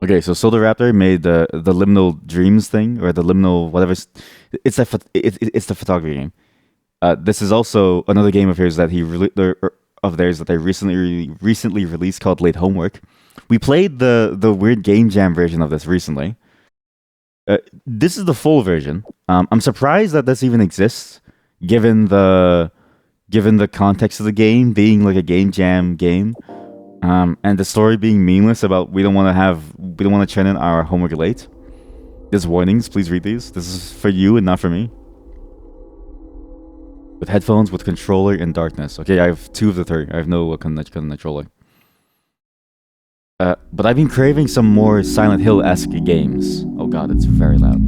Okay, so Soda Raptor made the liminal dreams thing or the liminal whatever. It's it's the photography game. This is also another game of his that of theirs that they recently released called Late Homework. We played the weird game jam version of this recently. This is the full version. I'm surprised that this even exists, given the context of the game being like a game jam game, and the story being meaningless about we don't want to turn in our homework late. There's warnings. Please read these. This is for you and not for me. With headphones, with controller, in darkness. Okay, I have two of the three. I have no controller. But I've been craving some more Silent Hill-esque games. Oh god, it's very loud.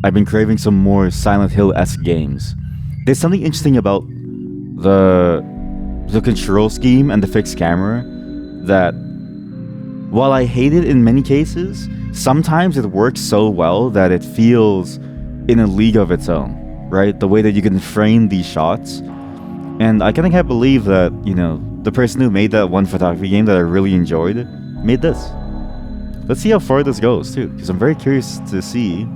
I've been craving some more Silent Hill-esque games. There's something interesting about the control scheme and the fixed camera that, while I hate it in many cases, sometimes it works so well that it feels in a league of its own, right? The way that you can frame these shots. And I kind of can't believe that, you know, the person who made that one photography game that I really enjoyed made this. Let's see how far this goes, too, because I'm very curious to see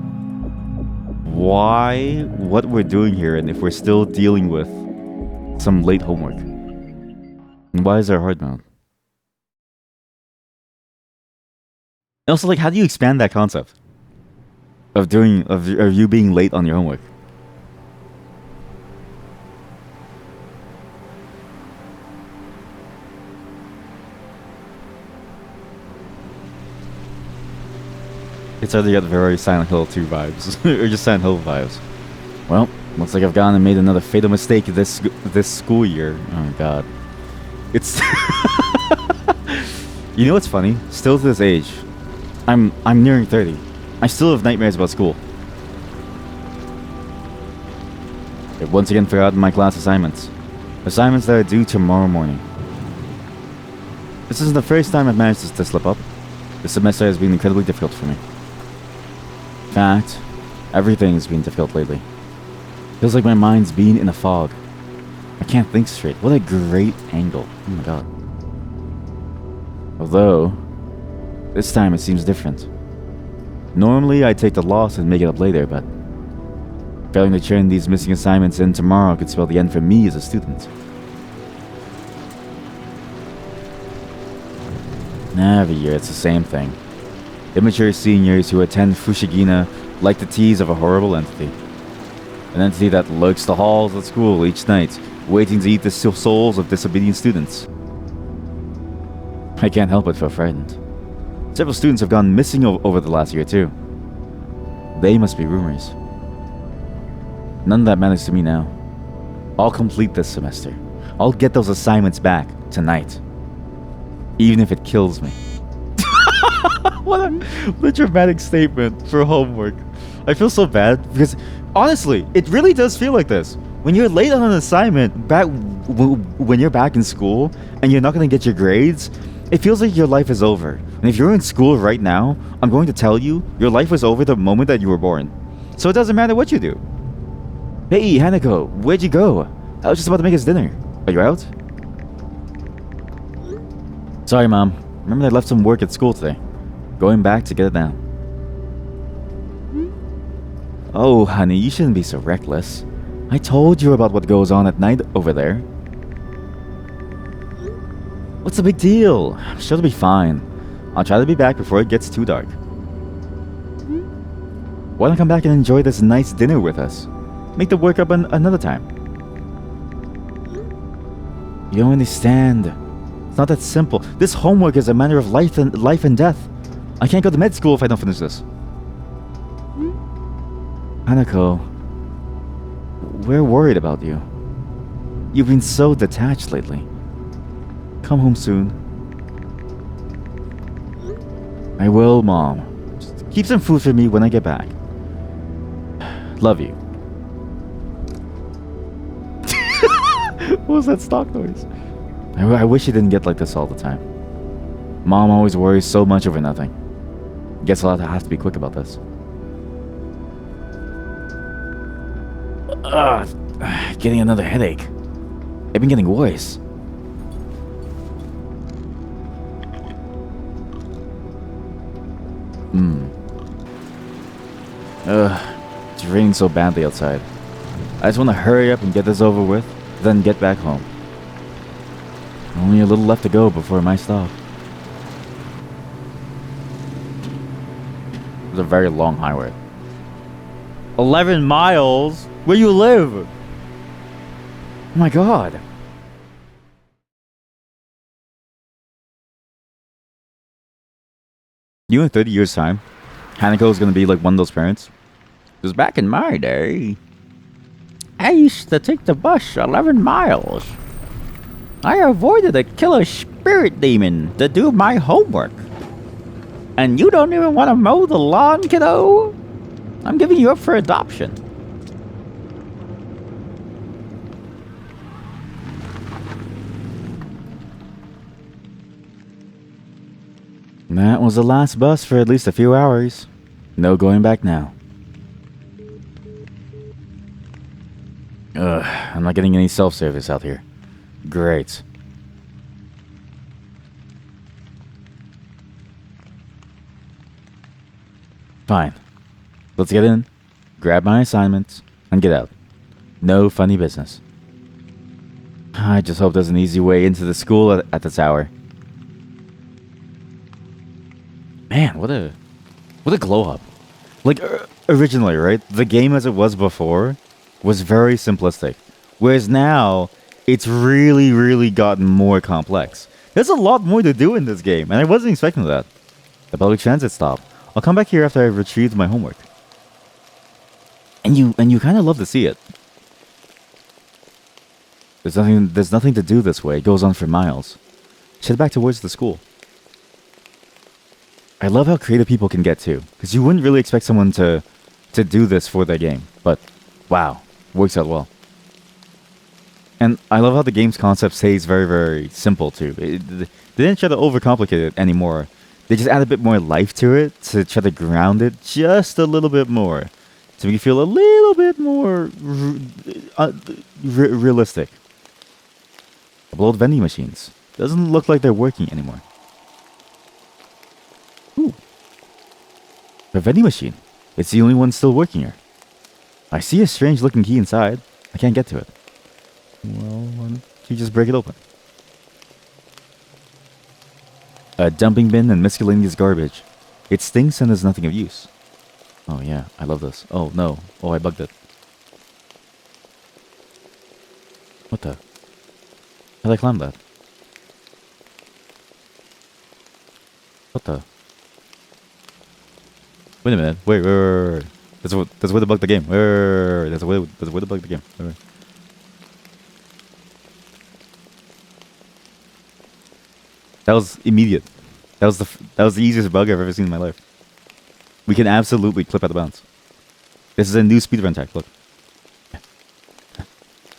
what we're doing here, and if we're still dealing with some late homework. And why is there hard mode? Also, like, how do you expand that concept of you being late on your homework? It's either got very Silent Hill 2 vibes or just Silent Hill vibes. Well, looks like I've gone and made another fatal mistake this school year. Oh god, it's you know what's funny? Still to this age, I'm nearing 30. I still have nightmares about school. I've once again forgotten my class assignments. Assignments that are due tomorrow morning. This isn't the first time I've managed to slip up. This semester has been incredibly difficult for me. In fact, everything's been difficult lately. Feels like my mind's been in a fog. I can't think straight. What a great angle. Oh my god. Although, this time it seems different. Normally I take the loss and make it up later, but failing to turn these missing assignments in tomorrow could spell the end for me as a student. Every year it's the same thing. Immature seniors who attend Fushigina like the tease of a horrible entity. An entity that lurks the halls at school each night, waiting to eat the souls of disobedient students. I can't help but feel frightened. Several students have gone missing over the last year too. They must be rumors. None of that matters to me now. I'll complete this semester. I'll get those assignments back tonight. Even if it kills me. What a dramatic statement for homework. I feel so bad because, honestly, it really does feel like this. When you're late on an assignment, when you're back in school and you're not going to get your grades, it feels like your life is over. And if you're in school right now, I'm going to tell you, your life was over the moment that you were born. So it doesn't matter what you do. Hey, Haneko, where'd you go? I was just about to make us dinner. Are you out? Sorry, Mom. Remember I left some work at school today. Going back to get it now. Oh, honey, you shouldn't be so reckless. I told you about what goes on at night over there. What's the big deal? I'm sure it'll be fine. I'll try to be back before it gets too dark. Why not come back and enjoy this nice dinner with us? Make the work up another time. You don't understand. It's not that simple. This homework is a matter of life and death. I can't go to med school if I don't finish this. Haneko, we're worried about you. You've been so detached lately. Come home soon. I will, Mom. Just keep some food for me when I get back. Love you. What was that stock noise? I wish it didn't get like this all the time. Mom always worries so much over nothing. Guess I'll have to be quick about this. Getting another headache. I've been getting worse. It's raining so badly outside. I just want to hurry up and get this over with, then get back home. Only a little left to go before my stop. It's a very long highway. 11 miles? Where you live? Oh my god. You in 30 years time, Haneko is gonna be like one of those parents. Because back in my day, I used to take the bus 11 miles. I avoided a killer spirit demon to do my homework. And you don't even want to mow the lawn, kiddo? I'm giving you up for adoption. That was the last bus for at least a few hours. No going back now. I'm not getting any self-service out here. Great. Fine. Let's get in, grab my assignments, and get out. No funny business. I just hope there's an easy way into the school at this hour. Man, what a glow up. Like, originally, right? The game as it was before was very simplistic. Whereas now, it's really, really gotten more complex. There's a lot more to do in this game, and I wasn't expecting that. The public transit stop. I'll come back here after I've retrieved my homework. And you kind of love to see it. There's nothing to do this way. It goes on for miles. Head back towards the school. I love how creative people can get too, because you wouldn't really expect someone to do this for their game, but wow, works out well. And I love how the game's concept stays very, very simple too. They didn't try to overcomplicate it anymore. They just add a bit more life to it to try to ground it just a little bit more, to make you feel a little bit more realistic. Couple old vending machines. Doesn't look like they're working anymore. Ooh. A vending machine. It's the only one still working here. I see a strange looking key inside. I can't get to it. Well, why don't you just break it open? A dumping bin and miscellaneous garbage. It stinks and is nothing of use. Oh yeah, I love this. Oh no. Oh, I bugged it. What the? How'd I climb that? What the? Wait a minute. Wait. That's what to bug the game. Wait. That's way to bug the game. Wait. That was immediate. That was the easiest bug I've ever seen in my life. We can absolutely clip out the bounce. This is a new speedrun tech. Look.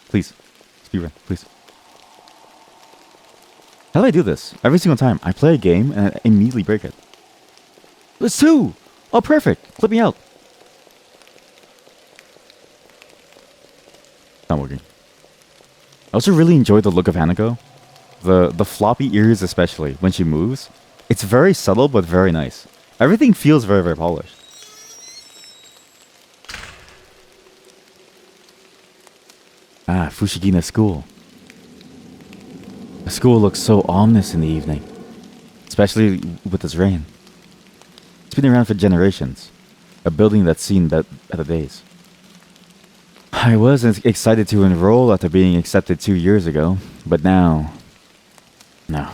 Please. Speedrun, please. How do I do this? Every single time I play a game and I immediately break it. There's two! Oh, perfect. Clip me out. Not working. I also really enjoy the look of HANEKO. The floppy ears especially, when she moves. It's very subtle, but very nice. Everything feels very, very polished. Ah, Fushigina School. The school looks so ominous in the evening. Especially with this rain. It's been around for generations. A building that's seen better days. I was excited to enroll after being accepted 2 years ago, but now... No.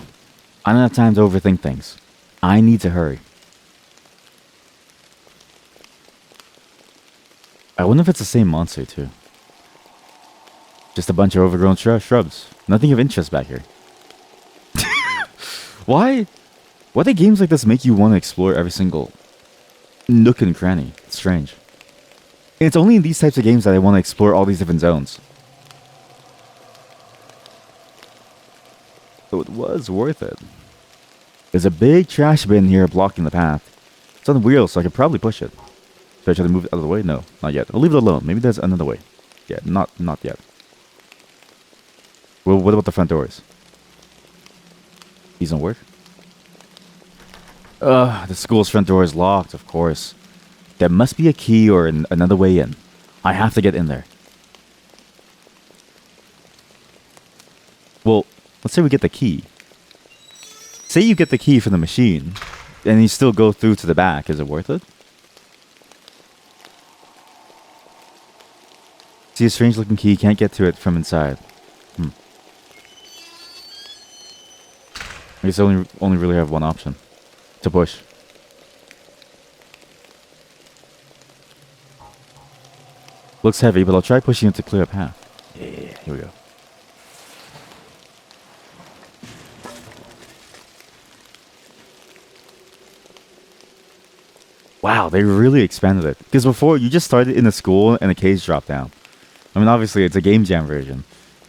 I don't have time to overthink things. I need to hurry. I wonder if it's the same monster too. Just a bunch of overgrown shrubs. Nothing of interest back here. Why do games like this make you want to explore every single nook and cranny? It's strange. And it's only in these types of games that I want to explore all these different zones. So it was worth it. There's a big trash bin here blocking the path. It's on wheels, so I could probably push it. Should I try to move it out of the way? No, not yet. I'll leave it alone. Maybe there's another way. yet. Not yet. Well, what about the front doors? These don't work? The school's front door is locked, of course. There must be a key or another way in. I have to get in there. Well, let's say we get the key. Say you get the key from the machine, and you still go through to the back. Is it worth it? See a strange looking key, can't get to it from inside. I guess I only really have one option. To push. Looks heavy, but I'll try pushing it to clear a path. Yeah, here we go. Wow, they really expanded it. Because before, you just started in a school and a cage dropped down. I mean, obviously, it's a game jam version.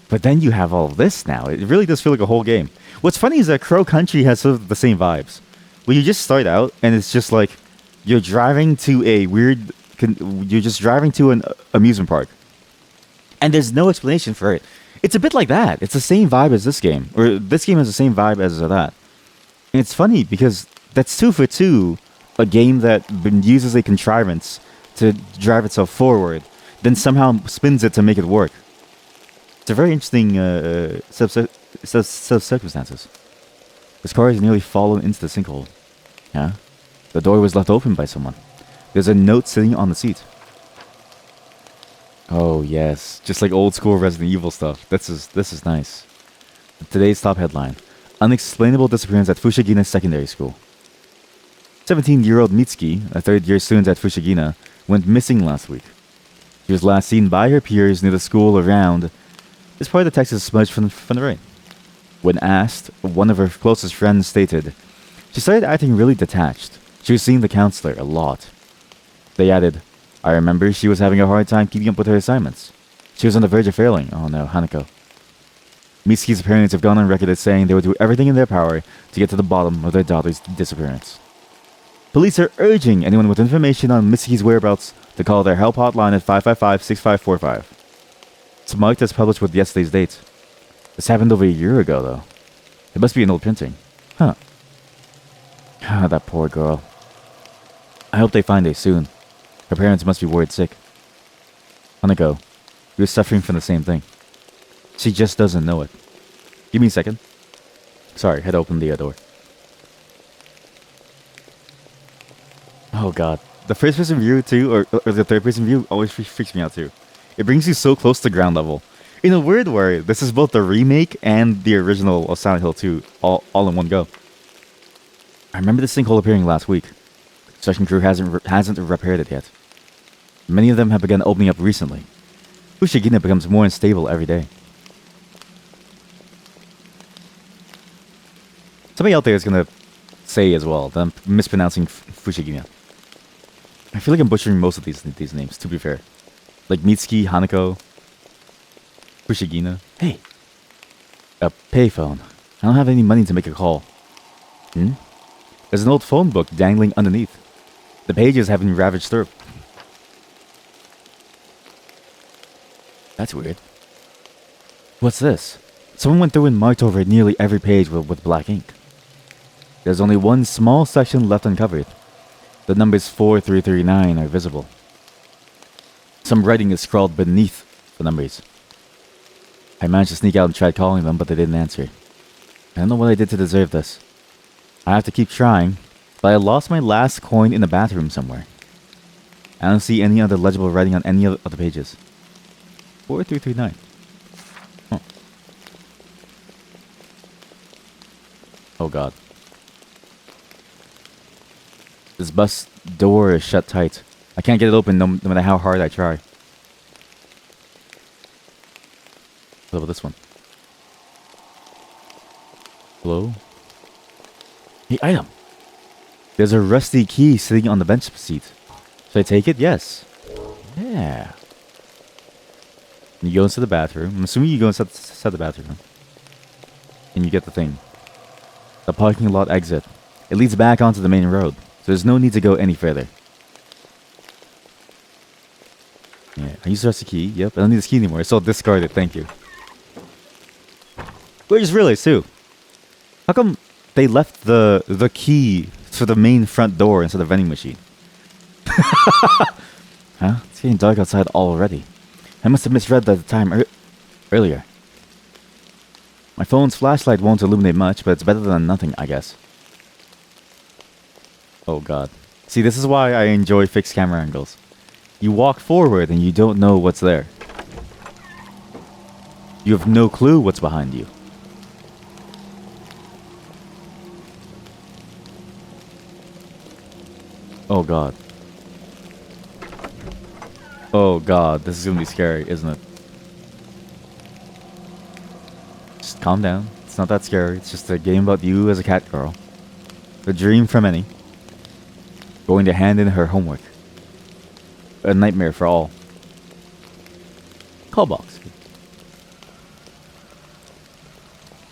But then you have all of this now. It really does feel like a whole game. What's funny is that Crow Country has sort of the same vibes. Where you just start out, and it's just like, you're driving to a weird... You're just driving to an amusement park. And there's no explanation for it. It's a bit like that. It's the same vibe as this game. Or this game has the same vibe as that. And it's funny, because that's 2 for 2... a game that uses a contrivance to drive itself forward, then somehow spins it to make it work. It's a very interesting circumstances. This car has nearly fallen into the sinkhole. Yeah? The door was left open by someone. There's a note sitting on the seat. Oh, yes. Just like old school Resident Evil stuff. This is nice. Today's top headline. Unexplainable disappearance at Fushigina Secondary School. 17-year-old Mitsuki, a third-year student at Fushigina, went missing last week. She was last seen by her peers near the school around. This part of the text is smudged from the right. When asked, one of her closest friends stated, she started acting really detached. She was seeing the counselor a lot. They added, I remember she was having a hard time keeping up with her assignments. She was on the verge of failing. Oh no, HANEKO. Mitsuki's parents have gone on record as saying they would do everything in their power to get to the bottom of their daughter's disappearance. Police are urging anyone with information on Mitsuki's whereabouts to call their help hotline at 555-6545. It's marked as published with yesterday's date. This happened over a year ago, though. It must be an old printing. Huh. Ah, that poor girl. I hope they find her soon. Her parents must be worried sick. HANEKO, you're suffering from the same thing. She just doesn't know it. Give me a second. Sorry, had to open the door. Oh god. The first person view too, or the third person view always freaks me out too. It brings you so close to ground level. In a weird way, this is both the remake and the original of Silent Hill 2 all in one go. I remember this sinkhole appearing last week. The construction crew hasn't repaired it yet. Many of them have begun opening up recently. Fushigina becomes more unstable every day. Somebody out there is gonna say as well that I'm mispronouncing Fushigina. I feel like I'm butchering most of these names, to be fair. Like Mitsuki, HANEKO, Fushigina. Hey! A payphone. I don't have any money to make a call. There's an old phone book dangling underneath. The pages have been ravaged through. That's weird. What's this? Someone went through and marked over nearly every page with black ink. There's only one small section left uncovered. The numbers 4339 are visible. Some writing is scrawled beneath the numbers. I managed to sneak out and tried calling them, but they didn't answer. I don't know what I did to deserve this. I have to keep trying, but I lost my last coin in the bathroom somewhere. I don't see any other legible writing on any of the pages. 4339. Huh. Oh god. This bus door is shut tight. I can't get it open no matter how hard I try. What about this one? Hello? Hey, item! There's a rusty key sitting on the bench seat. Should I take it? Yes. Yeah. You go into the bathroom. I'm assuming you go inside the bathroom. And you get the thing. The parking lot exit. It leads back onto the main road. So there's no need to go any further. Yeah. I used the rest of the key. Yep, I don't need this key anymore. It's all discarded. Thank you. Wait, I just realized too. How come they left the key for the main front door instead of vending machine? Huh? It's getting dark outside already. I must have misread the time earlier. My phone's flashlight won't illuminate much, but it's better than nothing, I guess. Oh god. See, this is why I enjoy fixed camera angles. You walk forward and you don't know what's there. You have no clue what's behind you. Oh god. Oh god, this is gonna be scary, isn't it? Just calm down. It's not that scary. It's just a game about you as a cat girl. A dream for many. Going to hand in her homework. A nightmare for all. Call box.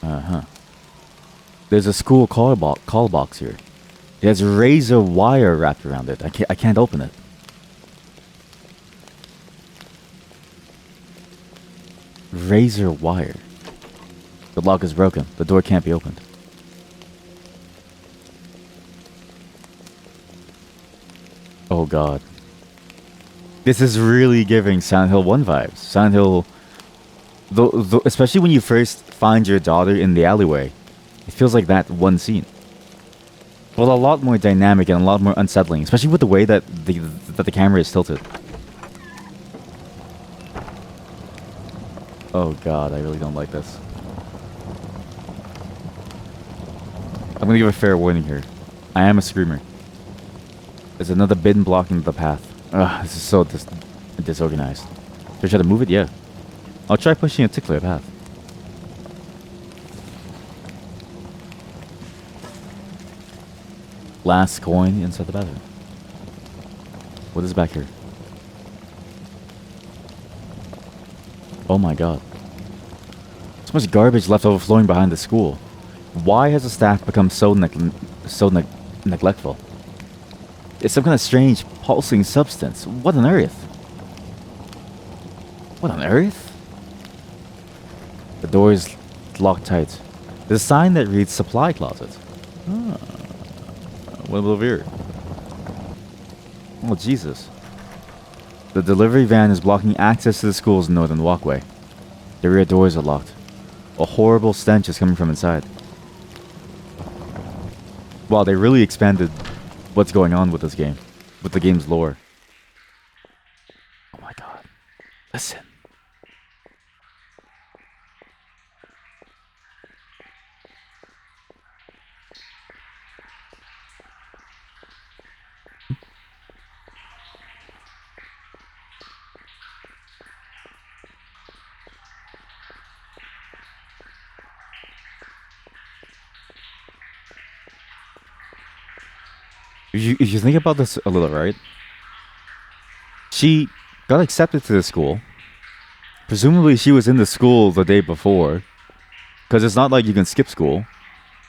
Uh-huh. There's a school call box here. It has razor wire wrapped around it. I can't open it. Razor wire. The lock is broken. The door can't be opened. Oh god. This is really giving Silent Hill 1 vibes. Silent Hill... especially when you first find your daughter in the alleyway. It feels like that one scene. But a lot more dynamic and a lot more unsettling. Especially with the way that the camera is tilted. Oh god, I really don't like this. I'm gonna give a fair warning here. I am a screamer. There's another bin blocking the path. Ugh, this is so disorganized. Should I try to move it? Yeah. I'll try pushing it to clear a path. Last coin inside the bathroom. What is back here? Oh my god. So much garbage left overflowing behind the school. Why has the staff become so neglectful? It's some kind of strange pulsing substance. What on earth? What on earth? The door is locked tight. There's a sign that reads supply closet. Ah. What over here? Oh, Jesus. The delivery van is blocking access to the school's northern walkway. The rear doors are locked. A horrible stench is coming from inside. Wow, they really expanded what's going on with this game. With the game's lore. Oh my god. Listen. If you think about this a little, right? She got accepted to the school. Presumably she was in the school the day before. Because it's not like you can skip school.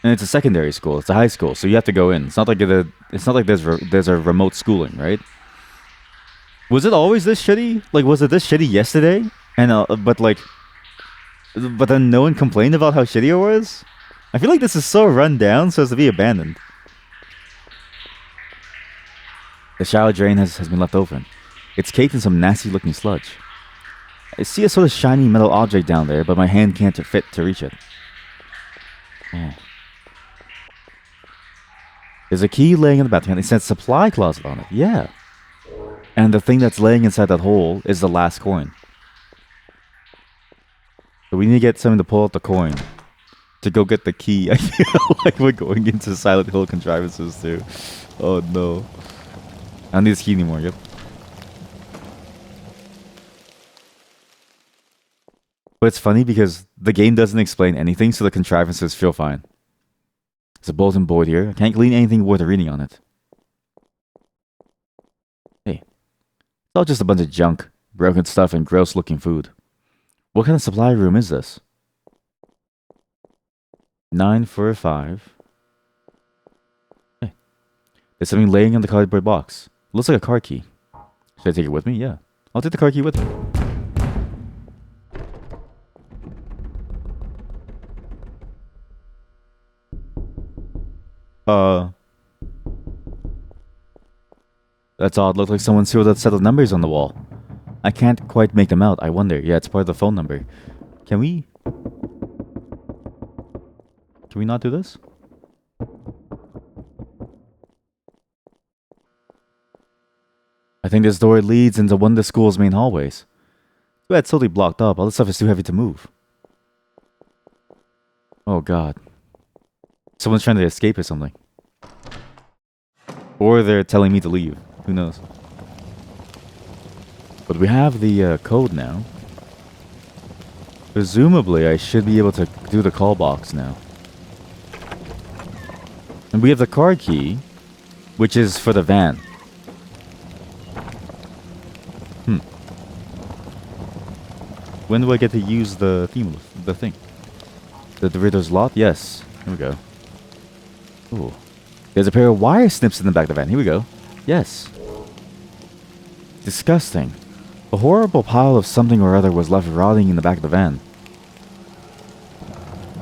And it's a secondary school. It's a high school. So you have to go in. It's not like there's a remote schooling, right? Was it always this shitty? Like, was it this shitty yesterday? And but then no one complained about how shitty it was? I feel like this is so run down so as to be abandoned. The shower drain has been left open. It's caked in some nasty looking sludge. I see a sort of shiny metal object down there, but my hand can't fit to reach it. Oh. There's a key laying in the bathroom. It says supply closet on it. Yeah. And the thing that's laying inside that hole is the last coin. So we need to get someone to pull out the coin. To go get the key. I feel like we're going into Silent Hill contrivances too. Oh no. I don't need this key anymore, yep. But it's funny because the game doesn't explain anything, so the contrivances feel fine. There's a bulletin board here. I can't glean anything worth reading on it. Hey. It's all just a bunch of junk, broken stuff, and gross looking food. What kind of supply room is this? 9 for a 5. Hey. There's something laying in the cardboard box. Looks like a car key. Should I take it with me? Yeah. I'll take the car key with me. That's odd. Looks like someone sealed a set of numbers on the wall. I can't quite make them out. I wonder. Yeah, it's part of the phone number. Can we not do this? I think this door leads into one of the school's main hallways. Yeah, it's totally blocked up. All this stuff is too heavy to move. Oh god. Someone's trying to escape or something. Or they're telling me to leave. Who knows? But we have the code now. Presumably, I should be able to do the call box now. And we have the car key, which is for the van. When do I get to use the thing? The Doritos lot? Yes. Here we go. Ooh. There's a pair of wire snips in the back of the van. Here we go. Yes. Disgusting. A horrible pile of something or other was left rotting in the back of the van.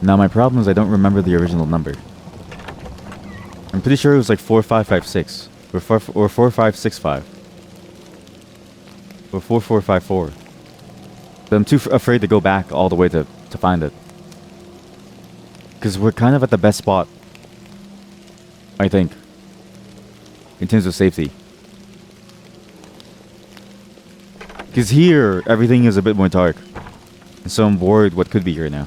Now my problem is I don't remember the original number. I'm pretty sure it was like 4556 or 4565 or 4454. But I'm too afraid to go back all the way to find it. Because we're kind of at the best spot, I think, in terms of safety. Because here, everything is a bit more dark. And so I'm worried what could be here now.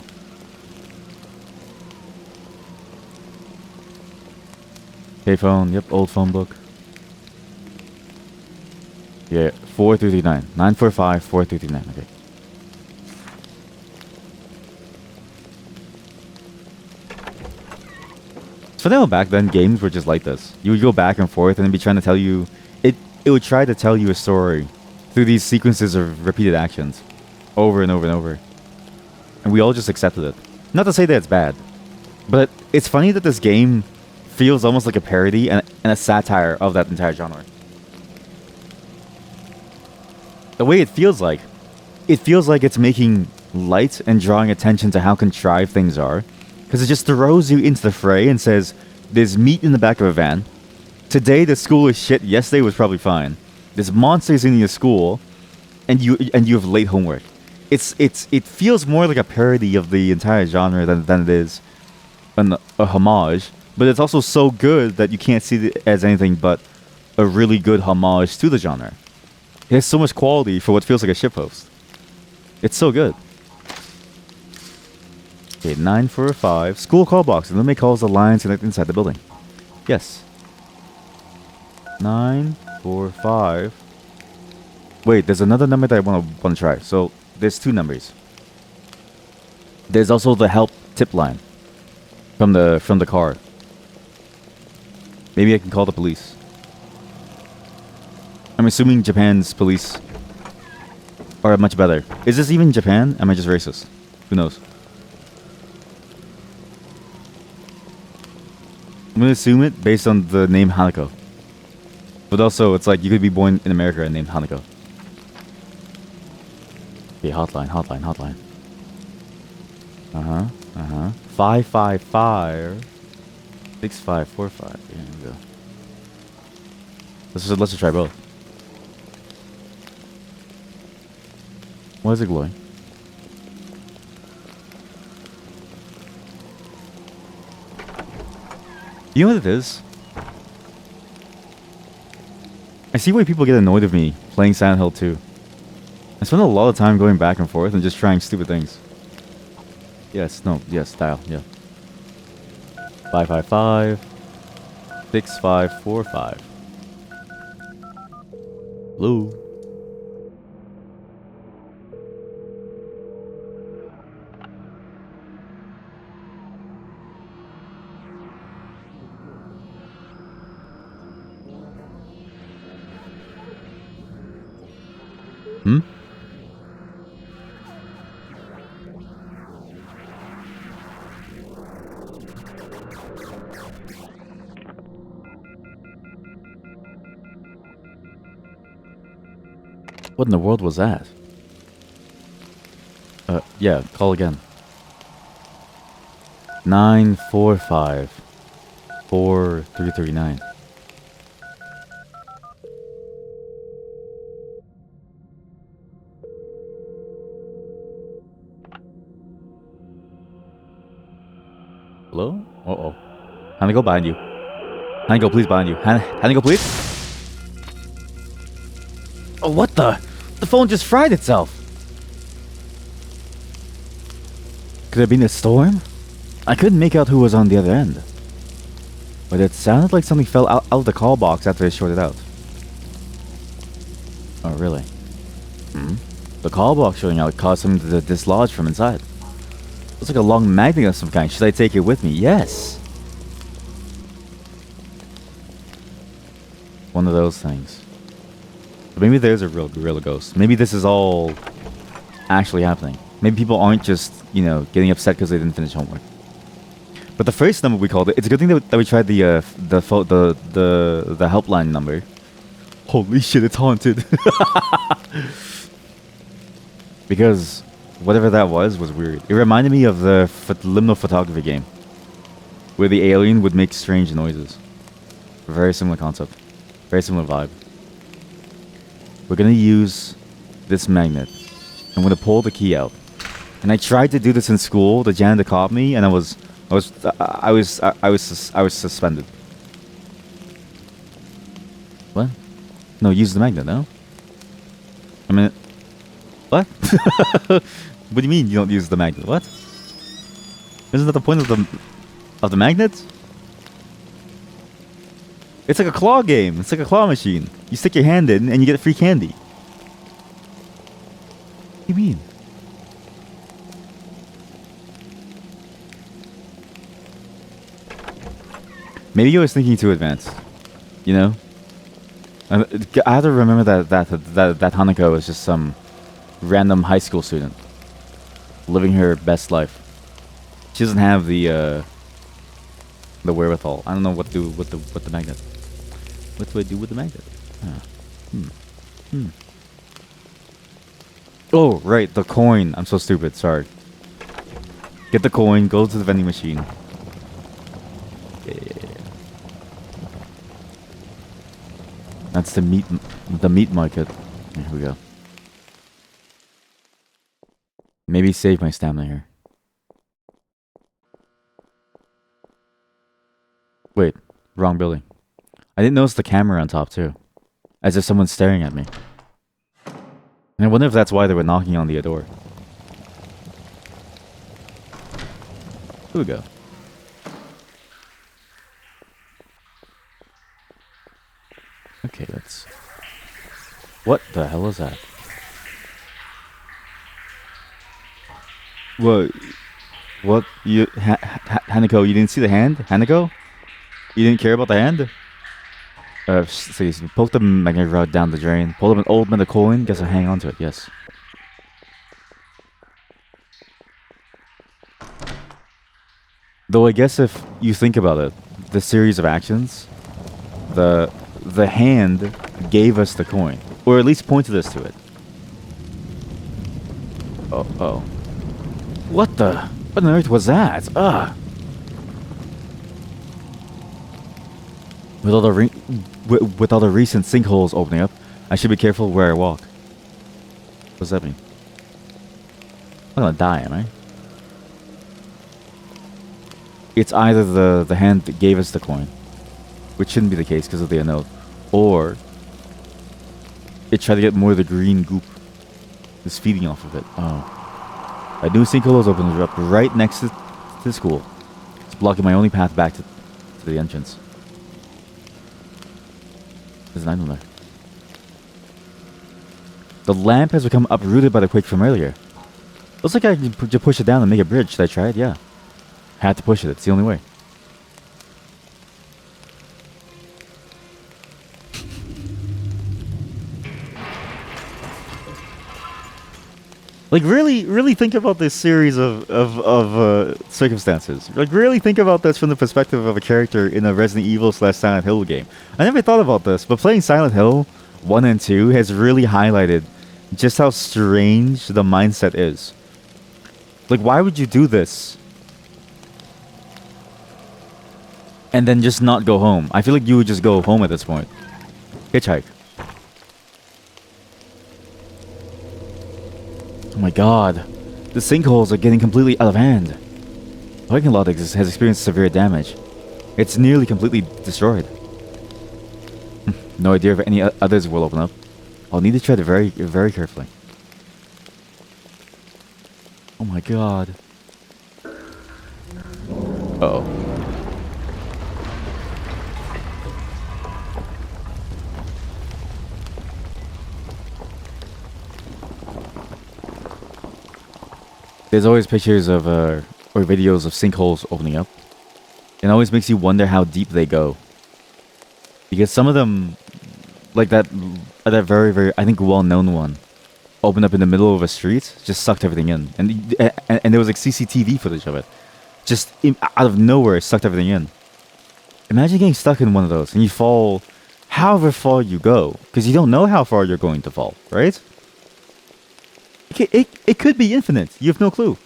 Payphone, yep, old phone book. Yeah, 4339. 945 4339, okay. So now back then, games were just like this. You would go back and forth and it'd be trying to tell you... It would try to tell you a story through these sequences of repeated actions. Over and over and over. And we all just accepted it. Not to say that it's bad. But it's funny that this game feels almost like a parody and a satire of that entire genre. The way it feels like it's making light and drawing attention to how contrived things are. Because it just throws you into the fray and says, there's meat in the back of a van. Today the school is shit. Yesterday was probably fine. There's monsters in your school, and you have late homework. It feels more like a parody of the entire genre than it is a homage. But it's also so good that you can't see it as anything but a really good homage to the genre. It has so much quality for what feels like a shitpost. It's so good. Okay, 945. School call box. And then make calls to lines connected inside the building. Yes. 945. Wait, there's another number that I want to try. So there's two numbers. There's also the help tip line from the car. Maybe I can call the police. I'm assuming Japan's police are much better. Is this even Japan? Am I just racist? Who knows? I'm gonna assume it based on the name HANEKO. But also, it's like you could be born in America and named HANEKO. Okay, hotline. 555 6545. Here we go. Let's just try both. Why is it glowing? You know what it is? I see why people get annoyed with me playing Silent Hill 2. I spend a lot of time going back and forth and just trying stupid things. Yes, dial, yeah. 555 6545. Hello? Hmm? What in the world was that? Yeah, call again. 945-4339. Hello? Uh-oh. HANEKO, behind you. HANEKO, please, behind you. HANEKO, please? Oh, what the? The phone just fried itself. Could it have been a storm? I couldn't make out who was on the other end. But it sounded like something fell out of the call box after it shorted out. Oh, really? The call box shorting out caused something to dislodge from inside. Looks like a long magnet of some kind. Should I take it with me? Yes! One of those things. But maybe there's a real gorilla ghost. Maybe this is all actually happening. Maybe people aren't just, you know, getting upset because they didn't finish homework. But the first number we called it, it's a good thing that we tried the helpline number. Holy shit, it's haunted. Because whatever that was weird. It reminded me of the liminal photography game, where the alien would make strange noises. Very similar concept. Very similar vibe. We're gonna use this magnet. I'm gonna pull the key out. And I tried to do this in school. The janitor caught me, and I was suspended. What? No, use the magnet. No. I mean, what? What do you mean you don't use the magnet? What? Isn't that the point of the magnet? It's like a claw game. It's like a claw machine. You stick your hand in and you get free candy. What do you mean? Maybe I was thinking too advanced. You know? I have to remember that HANEKO is just some random high school student living her best life. She doesn't have the wherewithal. I don't know what to do with the magnet. What do I do with the magnet? Oh, right, the coin. I'm so stupid. Sorry. Get the coin. Go to the vending machine. Yeah. That's the meat market. Here we go. Maybe save my stamina here. Wait, wrong building. I didn't notice the camera on top too. As if someone's staring at me. And I wonder if that's why they were knocking on the door. Here we go. Okay, let's... What the hell is that? What? What? You... HANEKO, you didn't see the hand? HANEKO? You didn't care about the hand? So you poke the magnet rod down the drain, pull up an old metal coin, guess I'll hang on to it, yes. Though I guess if you think about it, the series of actions, the hand gave us the coin, or at least pointed us to it. Oh. What on earth was that? Ugh. With all the recent sinkholes opening up, I should be careful where I walk. What does that mean? I'm gonna die, am I? It's either the hand that gave us the coin, which shouldn't be the case because of the unknown, or it tried to get more of the green goop. It's feeding off of it. Oh. A new sinkhole is opening up right next to the school. It's blocking my only path back to the entrance. There's an item there. The lamp has become uprooted by the quake from earlier. Looks like I can just push it down and make a bridge. Should I try it? Yeah. I have to push it. It's the only way. Like, really think about this series of circumstances. Like, really think about this from the perspective of a character in a Resident Evil / Silent Hill game. I never thought about this, but playing Silent Hill 1 and 2 has really highlighted just how strange the mindset is. Like, why would you do this? And then just not go home. I feel like you would just go home at this point. Hitchhike. Oh my god. The sinkholes are getting completely out of hand. The parking lot has experienced severe damage. It's nearly completely destroyed. No idea if any others will open up. I'll need to tread very, very carefully. Oh my god. Uh-oh. There's always pictures of, or videos of sinkholes opening up. It always makes you wonder how deep they go. Because some of them, like that very, very, I think, well-known one, opened up in the middle of a street, just sucked everything in. And there was like CCTV footage of it. Just out of nowhere, it sucked everything in. Imagine getting stuck in one of those and you fall however far you go. Because you don't know how far you're going to fall, right? It could be infinite. You have no clue.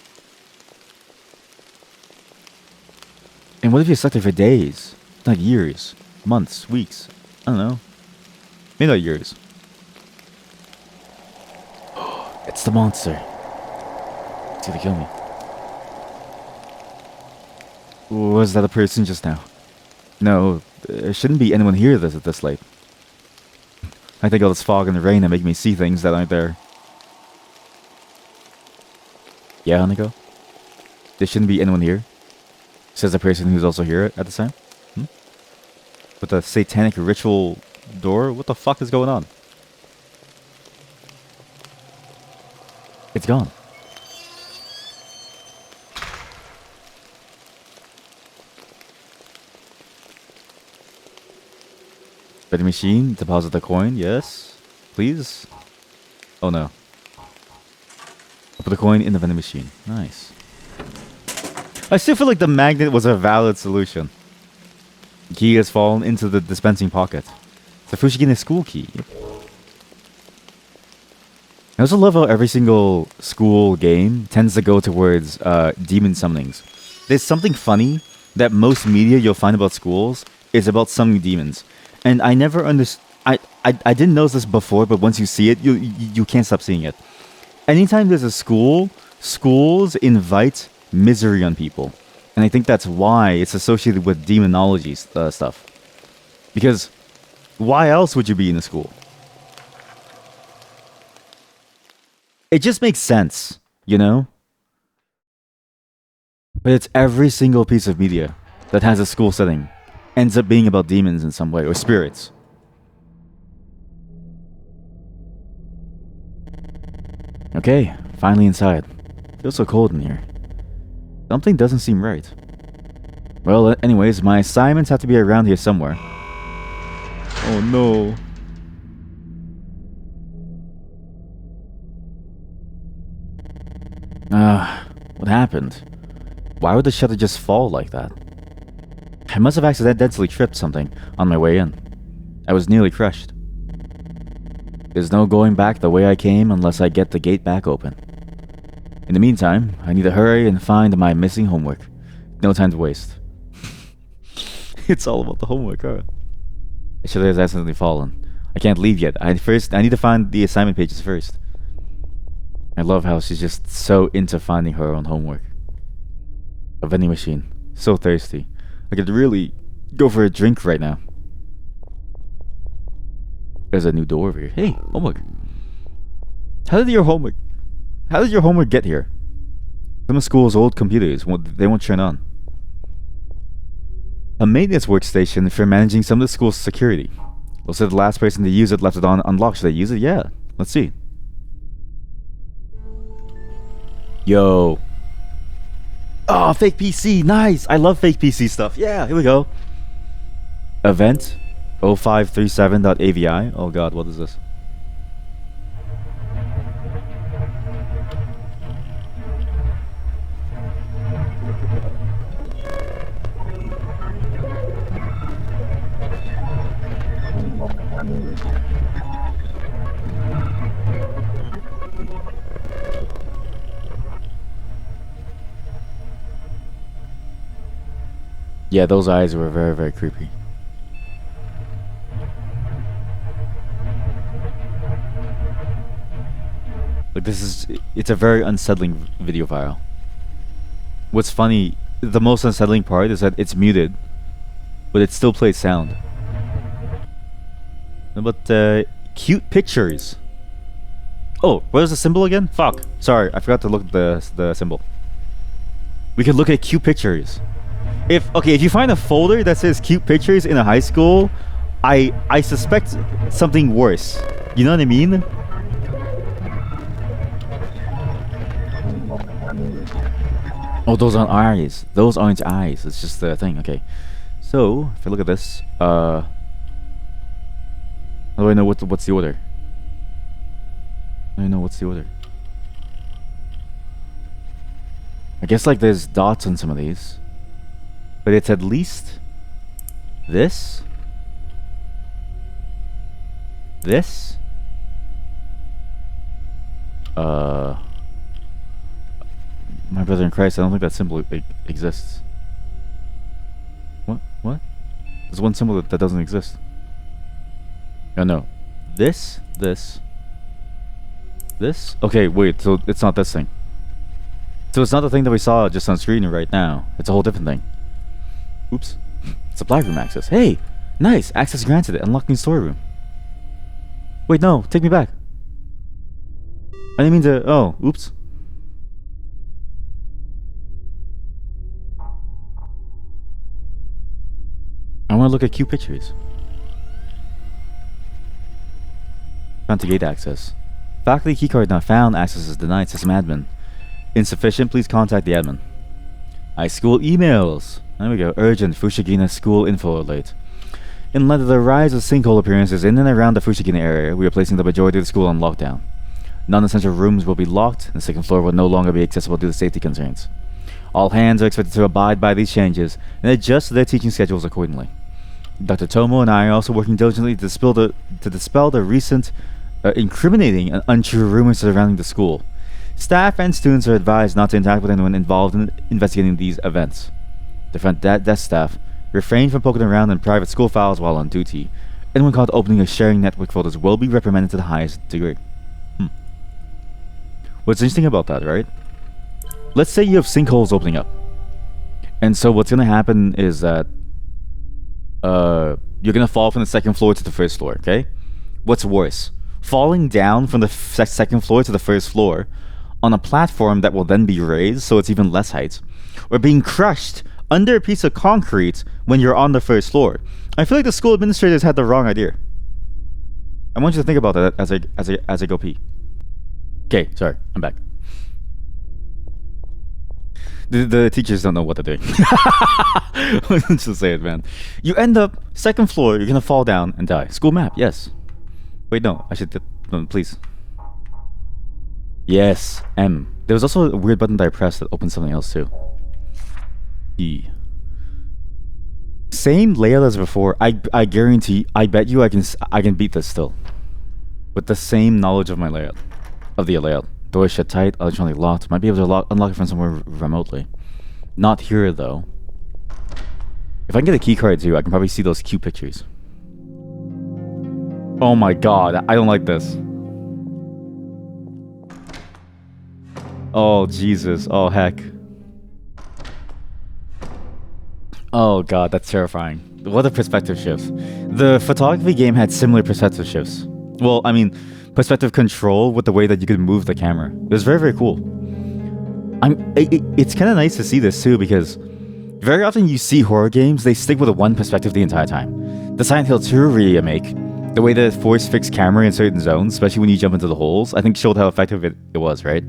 And what if you're stuck there for days? Not years. Months. Weeks. I don't know. Maybe not years. It's the monster. It's gonna kill me. Was that a person just now? No, there shouldn't be anyone here at this late. I think all this fog and rain are making me see things that aren't there. Yeah, HANEKO? There shouldn't be anyone here? Says the person who's also here at the time. With the satanic ritual door? What the fuck is going on? It's gone. Betting machine, deposit the coin, yes. Please. Oh no. Put the coin in the vending machine. Nice. I still feel like the magnet was a valid solution. The key has fallen into the dispensing pocket. It's a Fushigine school key. I also love how every single school game tends to go towards demon summonings. There's something funny that most media you'll find about schools is about summoning demons. And I never understood. I didn't notice this before, but once you see it, you can't stop seeing it. Anytime there's a school, schools invite misery on people. And I think that's why it's associated with demonology stuff. Because why else would you be in a school? It just makes sense, you know? But it's every single piece of media that has a school setting ends up being about demons in some way, or spirits. Okay, finally inside. Feels so cold in here. Something doesn't seem right. Well, anyways, my assignments have to be around here somewhere. Oh no. What happened? Why would the shutter just fall like that? I must have accidentally tripped something on my way in. I was nearly crushed. There's no going back the way I came unless I get the gate back open. In the meantime, I need to hurry and find my missing homework. No time to waste. It's all about the homework, huh? I should have accidentally fallen. I can't leave yet. I need to find the assignment pages first. I love how she's just so into finding her own homework. A vending machine. So thirsty. I could really go for a drink right now. There's a new door over here. Hey, homework. How did your homework get here? Some of school's old computers, they won't turn on. A maintenance workstation for managing some of the school's security. Looks like the last person to use it left it on unlocked. Should I use it? Yeah. Let's see. Yo. Oh, fake PC. Nice. I love fake PC stuff. Yeah, here we go. Event 0537.avi. Oh god, what is this? Yeah, those eyes were very, very creepy. Like, it's a very unsettling video file. What's funny, the most unsettling part is that it's muted, but it still plays sound. But, cute pictures. Oh, what is the symbol again? Fuck. Sorry, I forgot to look at the symbol. We can look at cute pictures. If you find a folder that says cute pictures in a high school, I suspect something worse. You know what I mean? Oh, those aren't eyes. Those aren't eyes. It's just the thing. Okay. So, if I look at this, how do I know what's the order? I don't know what's the order. I guess like there's dots on some of these. But it's at least this. This. My brother in Christ, I don't think that symbol exists. What? What? There's one symbol that doesn't exist. Oh no. This. Okay, wait, so it's not this thing. So it's not the thing that we saw just on screen right now. It's a whole different thing. Oops. Supply room access. Hey! Nice! Access granted. Unlock new storeroom. Wait, no. Take me back. I didn't mean to... Oh, oops. I want to look at cute pictures. Found to gate access. Faculty keycard not found. Access is denied. System admin. Insufficient. Please contact the admin. School emails. There we go. Urgent. Fushigina school info alert. In light of the rise of sinkhole appearances in and around the Fushigina area, we are placing the majority of the school on lockdown. Non-essential rooms will be locked, and the second floor will no longer be accessible due to safety concerns. All hands are expected to abide by these changes and adjust their teaching schedules accordingly. Dr. Tomo and I are also working diligently to dispel the recent incriminating and untrue rumors surrounding the school. Staff and students are advised not to interact with anyone involved in investigating these events. The front desk staff refrain from poking around in private school files while on duty. Anyone caught opening or sharing network folders will be reprimanded to the highest degree. What's interesting about that, right? Let's say you have sinkholes opening up. And so what's going to happen is that you're going to fall from the second floor to the first floor, okay? What's worse? Falling down from the second floor to the first floor on a platform that will then be raised so it's even less height, or being crushed under a piece of concrete when you're on the first floor. I feel like the school administrators had the wrong idea. I want you to think about that as I go pee. Okay, sorry, I'm back. The teachers don't know what they're doing. Let's just say it, man. You end up second floor, you're gonna fall down and die. School map, yes. Wait, no, I should... No, please. Yes, M. There was also a weird button that I pressed that opened something else too. E. Same layout as before. I guarantee, I bet you I can beat this still. With the same knowledge of my layout. Of the layout. Door shut tight, electronic locked. Might be able to unlock it from somewhere remotely. Not here though. If I can get a key card too, I can probably see those cute pictures. Oh my god, I don't like this. Oh Jesus, oh heck. Oh god, that's terrifying. What a perspective shift. The photography game had similar perspective shifts. Well, I mean, perspective control with the way that you could move the camera. It was very, very cool. It's kind of nice to see this too, because very often you see horror games, they stick with a one perspective the entire time. The Silent Hill 2 remake, the way that force fixed camera in certain zones, especially when you jump into the holes, I think showed how effective it was, right?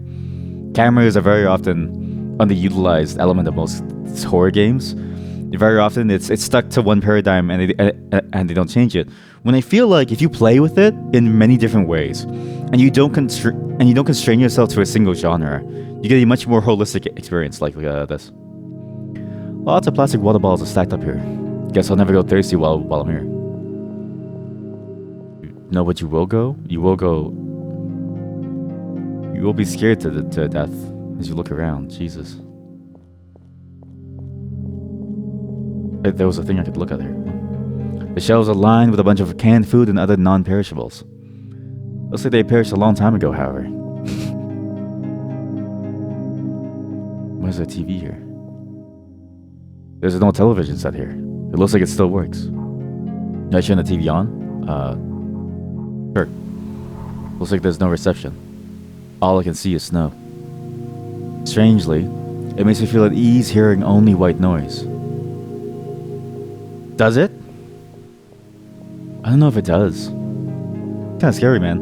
Cameras are very often underutilized element of most horror games. Very often it's stuck to one paradigm and they don't change it. When I feel like if you play with it in many different ways, and you don't constrain yourself to a single genre, you get a much more holistic experience like this. Lots of plastic water bottles are stacked up here. Guess I'll never go thirsty while I'm here. No, but you will go? You will go... You will be scared to death as you look around. Jesus. there was a thing I could look at there. The shelves are lined with a bunch of canned food and other non-perishables. Looks like they perished a long time ago, however. Why is there a TV here? There's an old television set here. It looks like it still works. Can I turn the TV on? Sure. Looks like there's no reception. All I can see is snow. Strangely, it makes me feel at ease hearing only white noise. Does it? I don't know if it does. Kinda scary, man.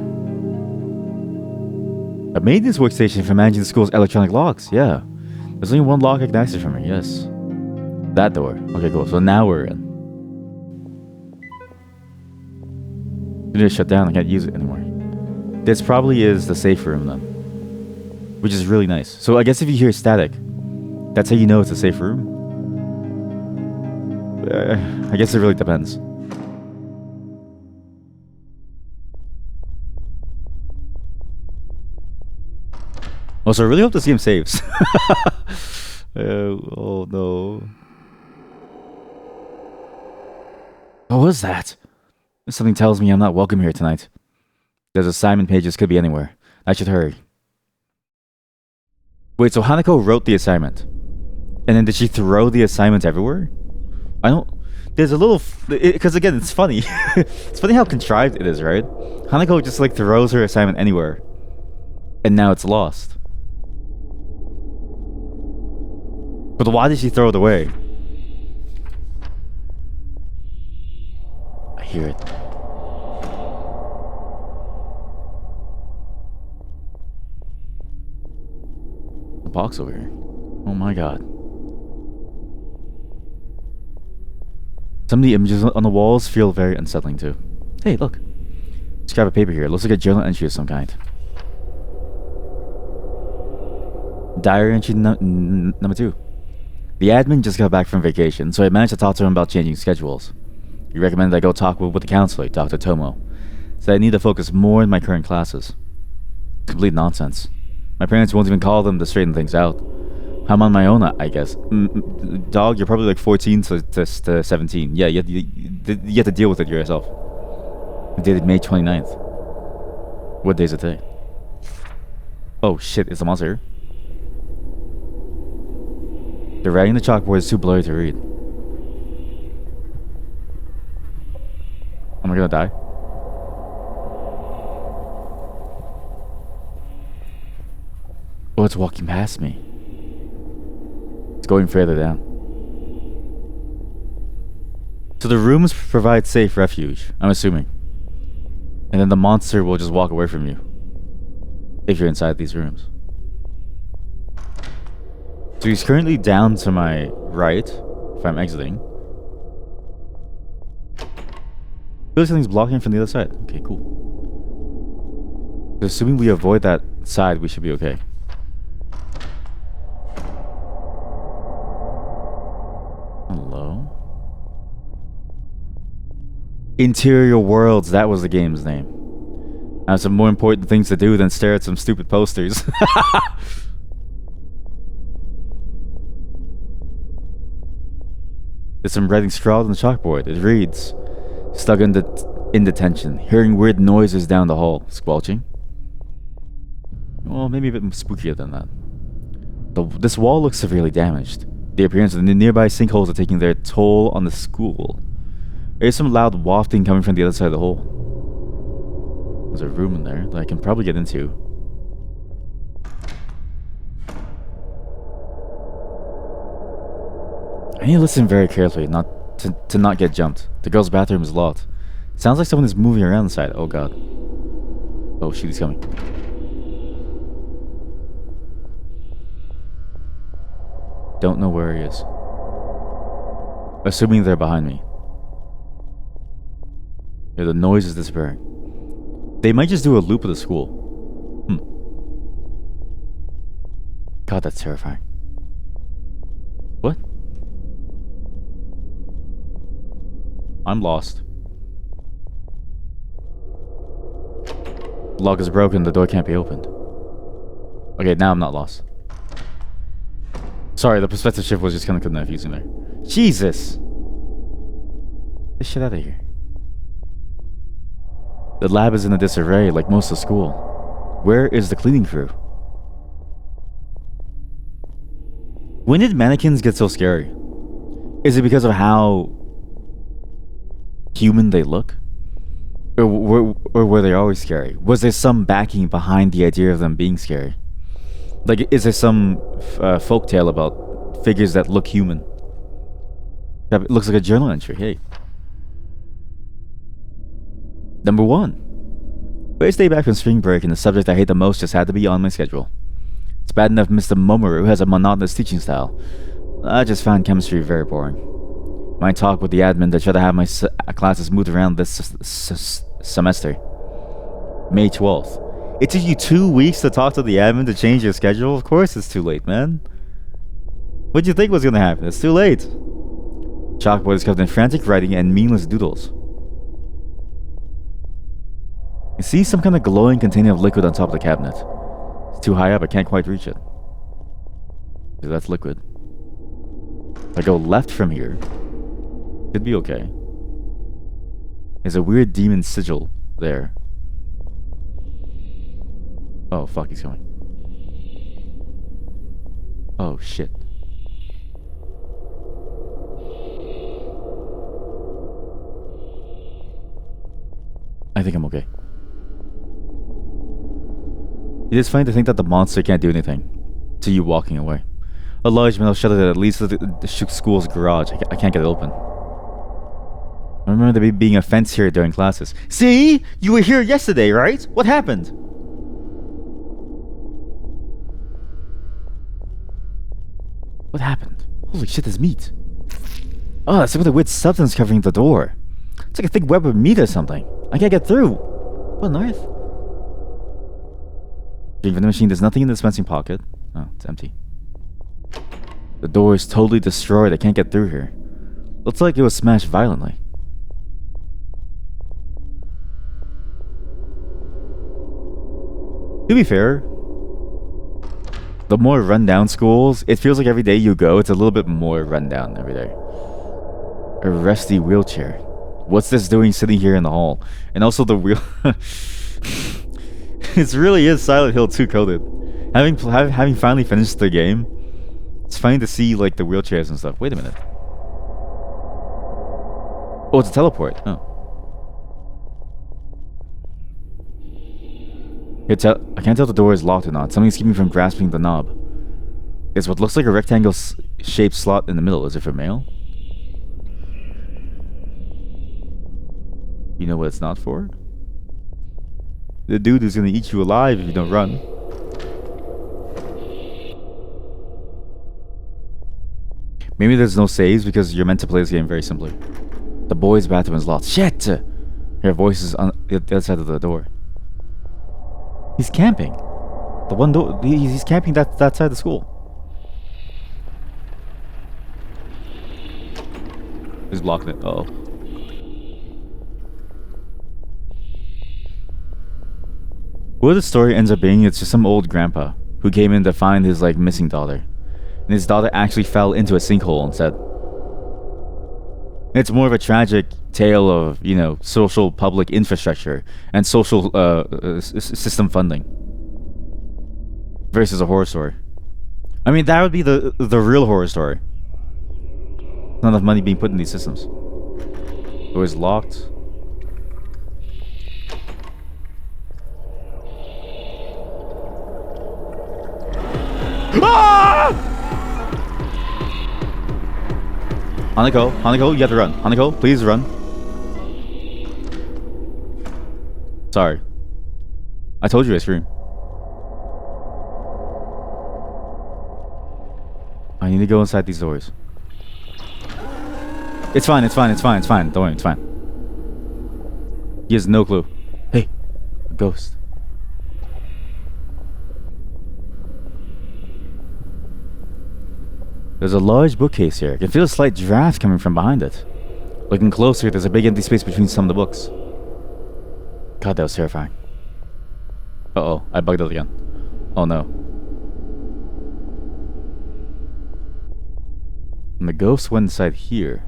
A maintenance workstation for managing the school's electronic locks, yeah. There's only one lock I can access from here, yes. That door. Okay, cool. So now we're in. It is shut down, I can't use it anymore. This probably is the safe room then. Which is really nice. So I guess if you hear static, that's how you know it's a safe room. I guess it really depends. Also, I really hope this game saves. Oh no. What was that? Something tells me I'm not welcome here tonight. There's assignment pages, could be anywhere. I should hurry. Wait, so HANEKO wrote the assignment? And then did she throw the assignment everywhere? I don't... There's a little... Because again, it's funny. It's funny how contrived it is, right? HANEKO just like throws her assignment anywhere. And now it's lost. But why did she throw it away? I hear it. The box over here. Oh my god. Some of the images on the walls feel very unsettling too. Hey, look. Just grab a paper here. It looks like a journal entry of some kind. Diary entry number 2. The admin just got back from vacation, so I managed to talk to him about changing schedules. He recommended I go talk with the counselor, Dr. Tomo. Said I need to focus more in my current classes. Complete nonsense. My parents won't even call them to straighten things out. I'm on my own, I guess. Dog, you're probably like 14 to 17. Yeah, you have to deal with it yourself. Dated May 29th. What day is it today? Oh shit, is the monster here? The writing on the chalkboard is too blurry to read. Am I gonna die? Oh, it's walking past me. It's going further down. So the rooms provide safe refuge, I'm assuming. And then the monster will just walk away from you. If you're inside these rooms. So he's currently down to my right, if I'm exiting. Feels something's blocking him from the other side. Okay, cool. So assuming we avoid that side, we should be okay. Hello? Interior Worlds, that was the game's name. I have some more important things to do than stare at some stupid posters. There's some writing scrawled on the chalkboard. It reads, stuck in detention, hearing weird noises down the hall. Squelching? Well, maybe a bit spookier than that. This wall looks severely damaged. The appearance of the nearby sinkholes are taking their toll on the school. There's some loud wafting coming from the other side of the hole. There's a room in there that I can probably get into. I need to listen very carefully, not to not get jumped. The girl's bathroom is locked. Sounds like someone is moving around inside. Oh god. Oh shit, he's coming. Don't know where he is. Assuming they're behind me. Yeah, the noise is disappearing. They might just do a loop of the school. God, that's terrifying. What? I'm lost. Lock is broken, the door can't be opened. Okay, now I'm not lost. Sorry, the perspective shift was just kind of confusing there. Jesus! Get shit out of here. The lab is in a disarray like most of school. Where is the cleaning crew? When did mannequins get so scary? Is it because of how human they look? Or were they always scary? Was there some backing behind the idea of them being scary? Like, is there some folktale about figures that look human? That looks like a journal entry, hey. Number 1. First day back from spring break, and the subject I hate the most just had to be on my schedule. It's bad enough Mr. Momoru has a monotonous teaching style. I just found chemistry very boring. My talk with the admin to try to have my classes moved around this semester. May 12th. It took you 2 weeks to talk to the admin to change your schedule? Of course it's too late, man. What'd you think was gonna happen? It's too late. Chalkboard is covered in frantic writing and meaningless doodles. You see some kind of glowing container of liquid on top of the cabinet. It's too high up, I can't quite reach it. So that's liquid. If I go left from here, it'd be okay. There's a weird demon sigil there. Oh, fuck, he's coming. Oh, shit. I think I'm okay. It is funny to think that the monster can't do anything to you walking away. A large metal shutter that leads to the school's garage. I can't get it open. I remember there being a fence here during classes. See? You were here yesterday, right? What happened? What happened? Holy shit, there's meat. Oh, that's some of the weird substance covering the door. It's like a thick web of meat or something. I can't get through. What on earth? Drink from the machine, there's nothing in the dispensing pocket. Oh, it's empty. The door is totally destroyed. I can't get through here. Looks like it was smashed violently. To be fair, the more rundown schools, it feels like every day you go, it's a little bit more rundown every day. A rusty wheelchair. What's this doing sitting here in the hall? And also the wheel... It really is Silent Hill 2 coded. Having finally finished the game, it's funny to see like the wheelchairs and stuff. Wait a minute. Oh, it's a teleport. Oh. I can't tell if the door is locked or not. Something's keeping me from grasping the knob. It's what looks like a rectangle-shaped slot in the middle. Is it for mail? You know what it's not for? The dude is gonna eat you alive if you don't run. Maybe there's no saves because you're meant to play this game very simply. The boys' bathroom is locked. Shit! Her voice is on the other side of the door. He's camping. The one door. He's camping that side of the school. He's blocking it. Uh-oh. What the story ends up being, it's just some old grandpa who came in to find his like missing daughter. And his daughter actually fell into a sinkhole instead. It's more of a tragic tale of, you know, social public infrastructure and social system funding versus a horror story. I mean, that would be the real horror story. Not enough money being put in these systems. Door is locked. Ah! Haneko, you have to run. Haneko, please run. Sorry. I told you I scream. I need to go inside these doors. It's fine. Don't worry, it's fine. He has no clue. Hey, a ghost. There's a large bookcase here. I can feel a slight draft coming from behind it. Looking closer, there's a big empty space between some of the books. God, that was terrifying. Uh-oh, I bugged out again. Oh no. And the ghost went inside here.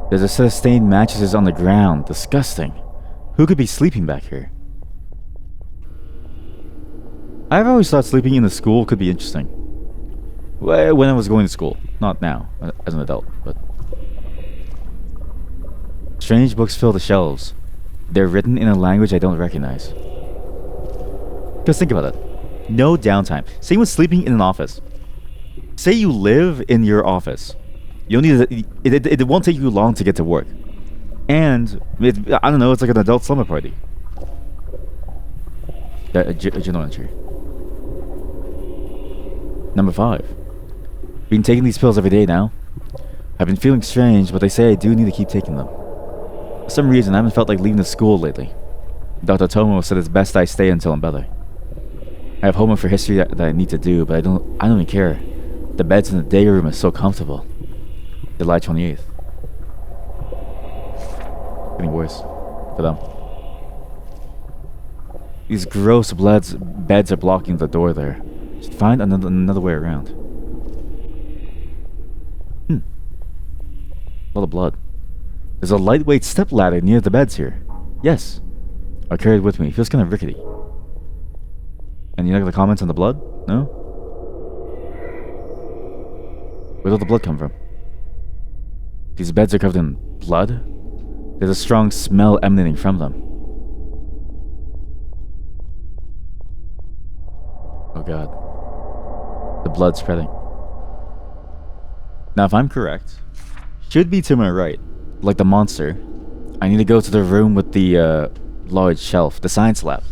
There's a set of stained mattresses on the ground. Disgusting. Who could be sleeping back here? I've always thought sleeping in the school could be interesting. Well, when I was going to school. Not now, as an adult, but... Strange books fill the shelves. They're written in a language I don't recognize. Because think about it. No downtime. Same with sleeping in an office. Say you live in your office. You don't need it won't take you long to get to work. And, I don't know, it's like an adult slumber party. A journal entry. Number 5. Been taking these pills every day now. I've been feeling strange, but they say I do need to keep taking them. For some reason, I haven't felt like leaving the school lately. Dr. Tomo said it's best I stay until I'm better. I have homework for history that I need to do, but I don't even care. The beds in the day room are so comfortable. July 28th. Getting worse for them. These gross beds are blocking the door there. Should find another way around. A lot of blood. There's a lightweight step ladder near the beds here. Yes. I'll carry it with me. It feels kind of rickety. And you're not gonna comment on the blood? No? Where'd all the blood come from? These beds are covered in blood? There's a strong smell emanating from them. Oh god. The blood spreading. Now if I'm correct, should be to my right, like the monster. I need to go to the room with the large shelf, the science lab,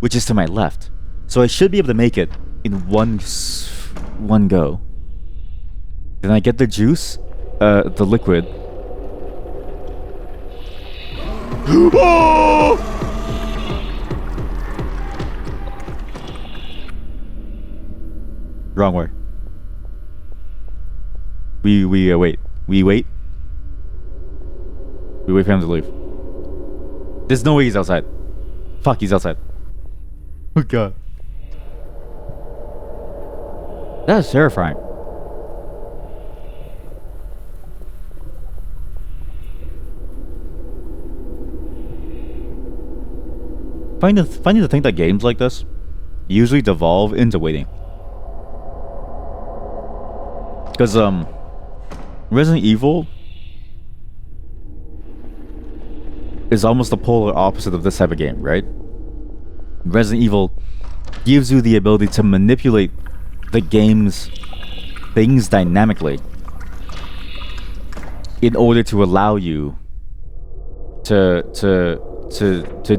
which is to my left. So I should be able to make it in one go. Then I get the juice, the liquid. Wrong way. We wait. We wait. We wait for him to leave. There's no way he's outside. Fuck, he's outside. Oh god. That is terrifying. Funny to think that games like this usually devolve into waiting. Because, Resident Evil is almost the polar opposite of this type of game, right? Resident Evil gives you the ability to manipulate the game's things dynamically in order to allow you to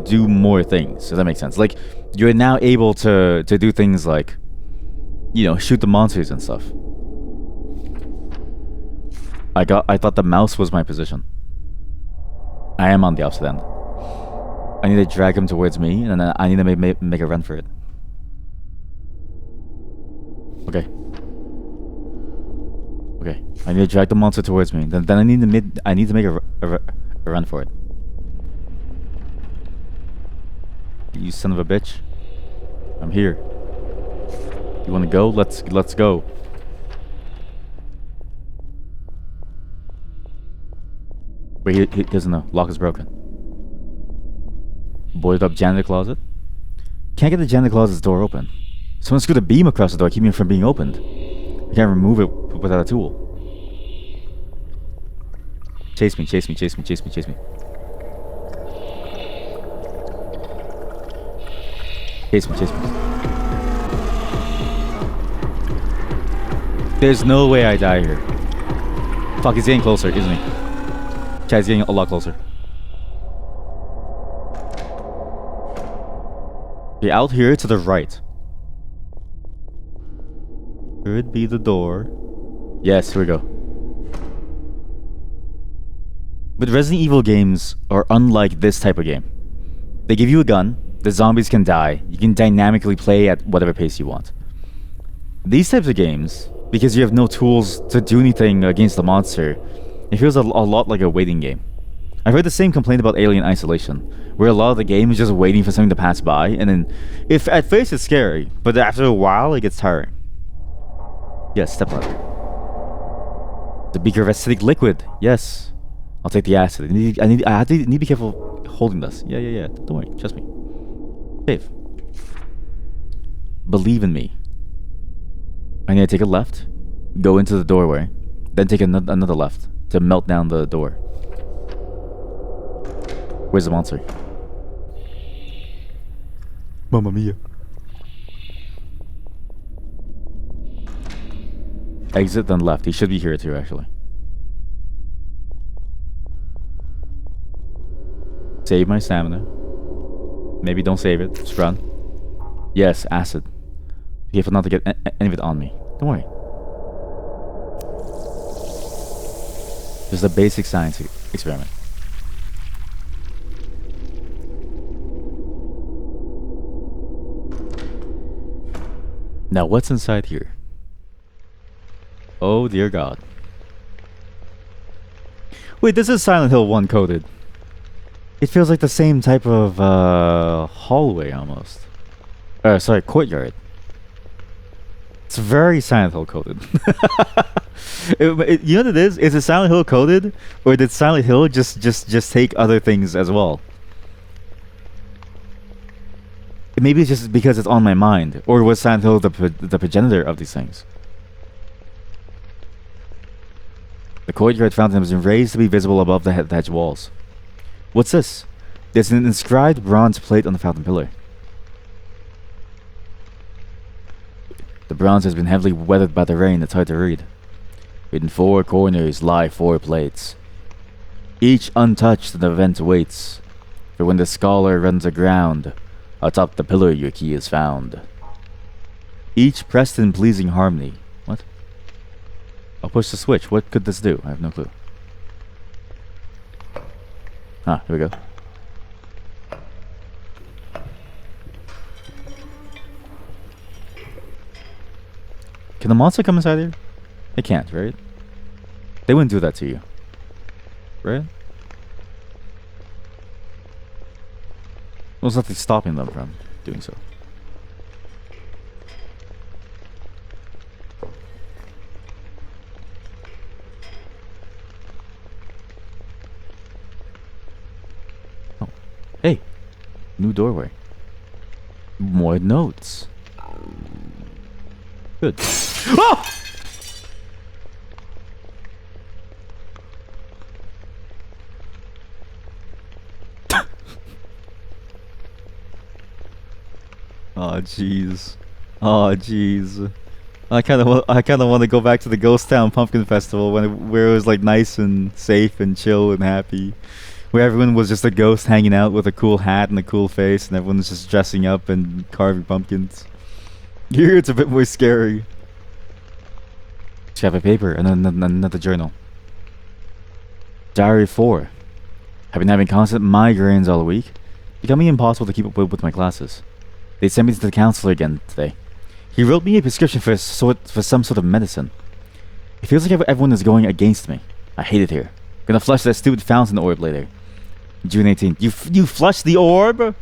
do more things. Does that make sense? Like, you're now able to do things like, you know, shoot the monsters and stuff. I thought the mouse was my position. I am on the opposite end. I need to drag him towards me, and then I need to make a run for it. Okay. Okay. I need to drag the monster towards me. Then I need to make a run for it. You son of a bitch. I'm here. You wanna go? Let's go. Wait, he doesn't know. Lock is broken. Boarded up janitor closet. Can't get the janitor closet's door open. Someone screwed a beam across the door, keeping it from being opened. I can't remove it without a tool. Chase me. Chase me. There's no way I die here. Fuck, he's getting closer, isn't he? Chad's getting a lot closer. Okay, out here to the right. Could be the door. Yes, here we go. But Resident Evil games are unlike this type of game. They give you a gun, the zombies can die, you can dynamically play at whatever pace you want. These types of games, because you have no tools to do anything against the monster, it feels a lot like a waiting game. I've heard the same complaint about Alien Isolation, where a lot of the game is just waiting for something to pass by, and then, if at first it's scary, but after a while it gets tiring. Yes, step ladder. The beaker of acidic liquid, yes. I'll take the acid. I have to need to be careful holding this. Yeah. Don't worry. Trust me. Safe. Believe in me. I need to take a left, go into the doorway, then take another left to melt down the door. Where's the monster? Mamma mia. Exit, then left. He should be here too, actually. Save my stamina. Maybe don't save it. Just run. Yes, acid. Be careful not to get any of it on me. Don't worry. Just a basic science experiment. Now, what's inside here? Oh, dear God. Wait, this is Silent Hill 1 coded. It feels like the same type of hallway almost. Sorry, courtyard. It's very Silent Hill coded. You know what it is? Is it Silent Hill coded, or did Silent Hill just take other things as well? Maybe it's just because it's on my mind, or was Silent Hill the progenitor of these things? The courtyard fountain has been raised to be visible above the hedge walls. What's this? There's an inscribed bronze plate on the fountain pillar. The bronze has been heavily weathered by the rain. It's hard to read. In 4 corners lie 4 plates. Each untouched, the event waits. For when the scholar runs aground, atop the pillar your key is found. Each pressed in pleasing harmony. What? I'll push the switch. What could this do? I have no clue. Ah, here we go. Can the monster come inside here? It can't, right? They wouldn't do that to you. Right? There's nothing stopping them from doing so. Oh. Hey! New doorway. More notes. Good. Oh! Oh jeez. Oh jeez. I kind of want to go back to the Ghost Town Pumpkin Festival where it was like nice and safe and chill and happy, where everyone was just a ghost hanging out with a cool hat and a cool face, and everyone's just dressing up and carving pumpkins. Here it's a bit more scary. Scrap of paper and another journal. Diary 4. I've been having constant migraines all week, becoming impossible to keep up with my classes. They sent me to the counselor again today. He wrote me a prescription for some sort of medicine. It feels like everyone is going against me. I hate it here. Gonna flush that stupid fountain orb later. June 18th. You flushed the orb?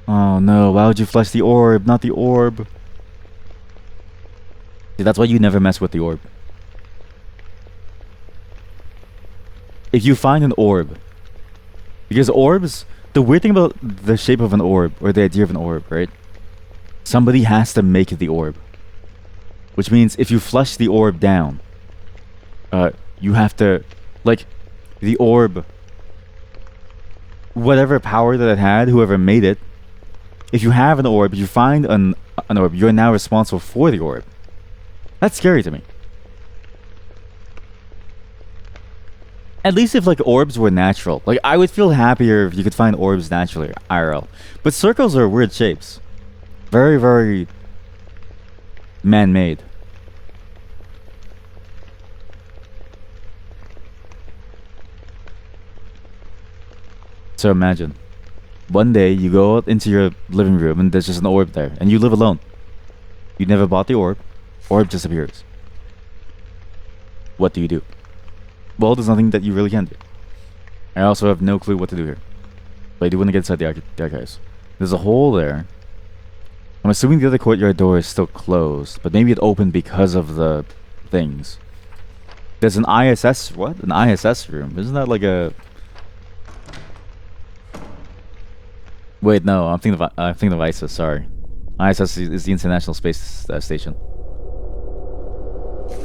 Oh no, why would you flush the orb? Not the orb. See, that's why you never mess with the orb. If you find an orb, because orbs, the weird thing about the shape of an orb, or the idea of an orb, right? Somebody has to make the orb. Which means if you flush the orb down, you have to, like, the orb, whatever power that it had, whoever made it, if you have an orb, you find an orb, you're now responsible for the orb. That's scary to me. At least if, like, orbs were natural. Like, I would feel happier if you could find orbs naturally, IRL. But circles are weird shapes. Very, very man-made. So imagine, one day you go out into your living room and there's just an orb there, and you live alone. You never bought the orb disappears. What do you do? Well, there's nothing that you really can do. I also have no clue what to do here. But I do want to get inside the archives. There's a hole there. I'm assuming the other courtyard door is still closed, but maybe it opened because of the things. There's an ISS. What? An ISS room? Isn't that like a? Wait, no. I'm thinking of ISIS. Sorry, ISS is the International Space Station.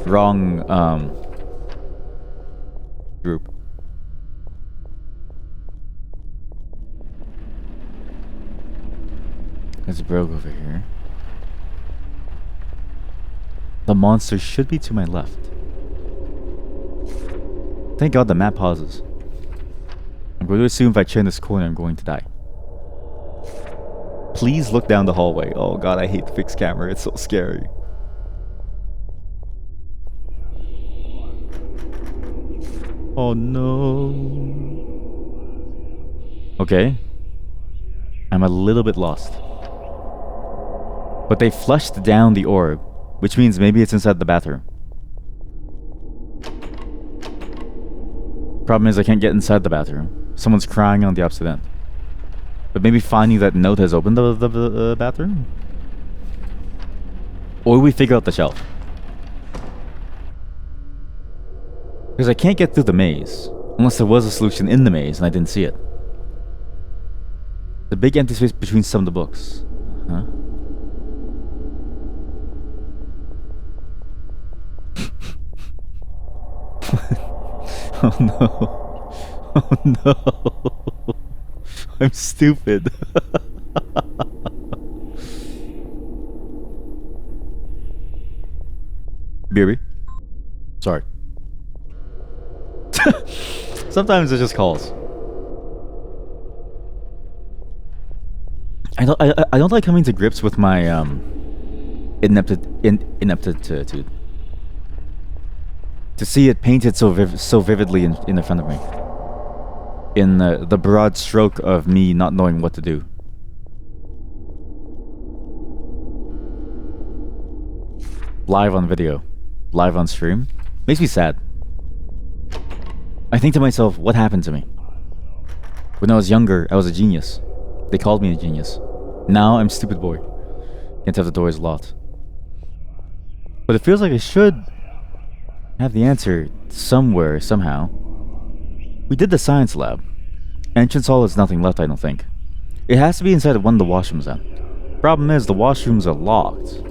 Wrong group. There's a brogue over here. The monster should be to my left. Thank God the map pauses. I'm going to assume if I turn this corner, I'm going to die. Please look down the hallway. Oh God, I hate the fixed camera. It's so scary. Oh no. Okay. I'm a little bit lost. But they flushed down the orb, which means maybe it's inside the bathroom. Problem is I can't get inside the bathroom. Someone's crying on the opposite end. But maybe finding that note has opened the bathroom? Or we figure out the shelf. Because I can't get through the maze. Unless there was a solution in the maze and I didn't see it. The big empty space between some of the books. Huh? Oh no. Oh no. I'm stupid. Baby. Sorry. Sometimes it just calls. I don't like coming to grips with my ineptitude. To see it painted so vividly in the front of me. In the broad stroke of me not knowing what to do. Live on video. Live on stream. Makes me sad. I think to myself, what happened to me? When I was younger, I was a genius. They called me a genius. Now I'm stupid boy. Can't have the doors locked. But it feels like I should have the answer somewhere, somehow. We did the science lab. Entrance hall has nothing left, I don't think. It has to be inside one of the washrooms then. Problem is, the washrooms are locked.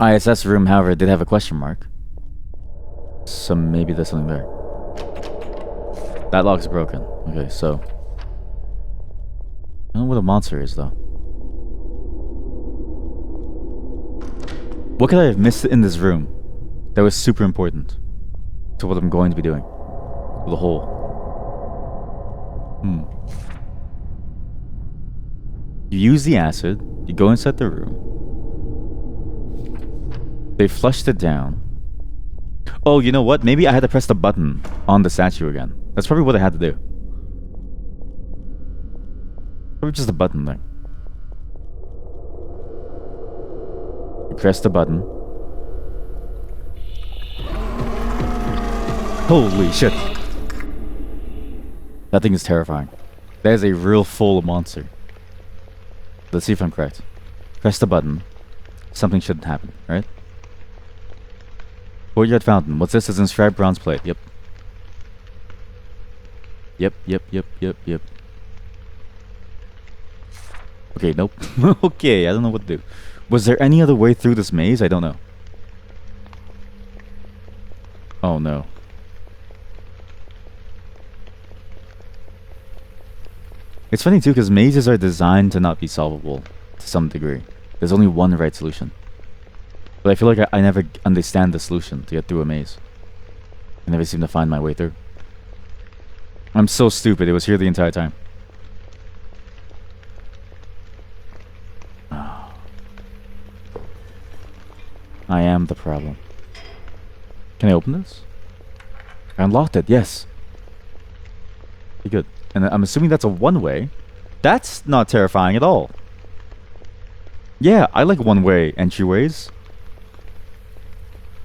ISS room, however, did have a question mark. So maybe there's something there. That lock's broken. Okay, so... I don't know what a monster is, though. What could I have missed in this room that was super important to what I'm going to be doing? The hole. You use the acid, you go inside the room. They flushed it down. Oh, you know what? Maybe I had to press the button on the statue again. That's probably what I had to do. Probably just a button thing. You press the button. Holy shit. That thing is terrifying. That is a real full monster. Let's see if I'm correct. Press the button. Something shouldn't happen, right? Courtyard fountain. What's this? It's an inscribed bronze plate. Yep. Yep. Okay, nope. Okay, I don't know what to do. Was there any other way through this maze? I don't know. Oh no. It's funny too, because mazes are designed to not be solvable to some degree. There's only one right solution. But I feel like I never understand the solution to get through a maze. I never seem to find my way through. I'm so stupid, it was here the entire time. I am the problem. Can I open this? I unlocked it, yes. Pretty good. And I'm assuming that's a one-way. That's not terrifying at all. Yeah, I like one-way entryways.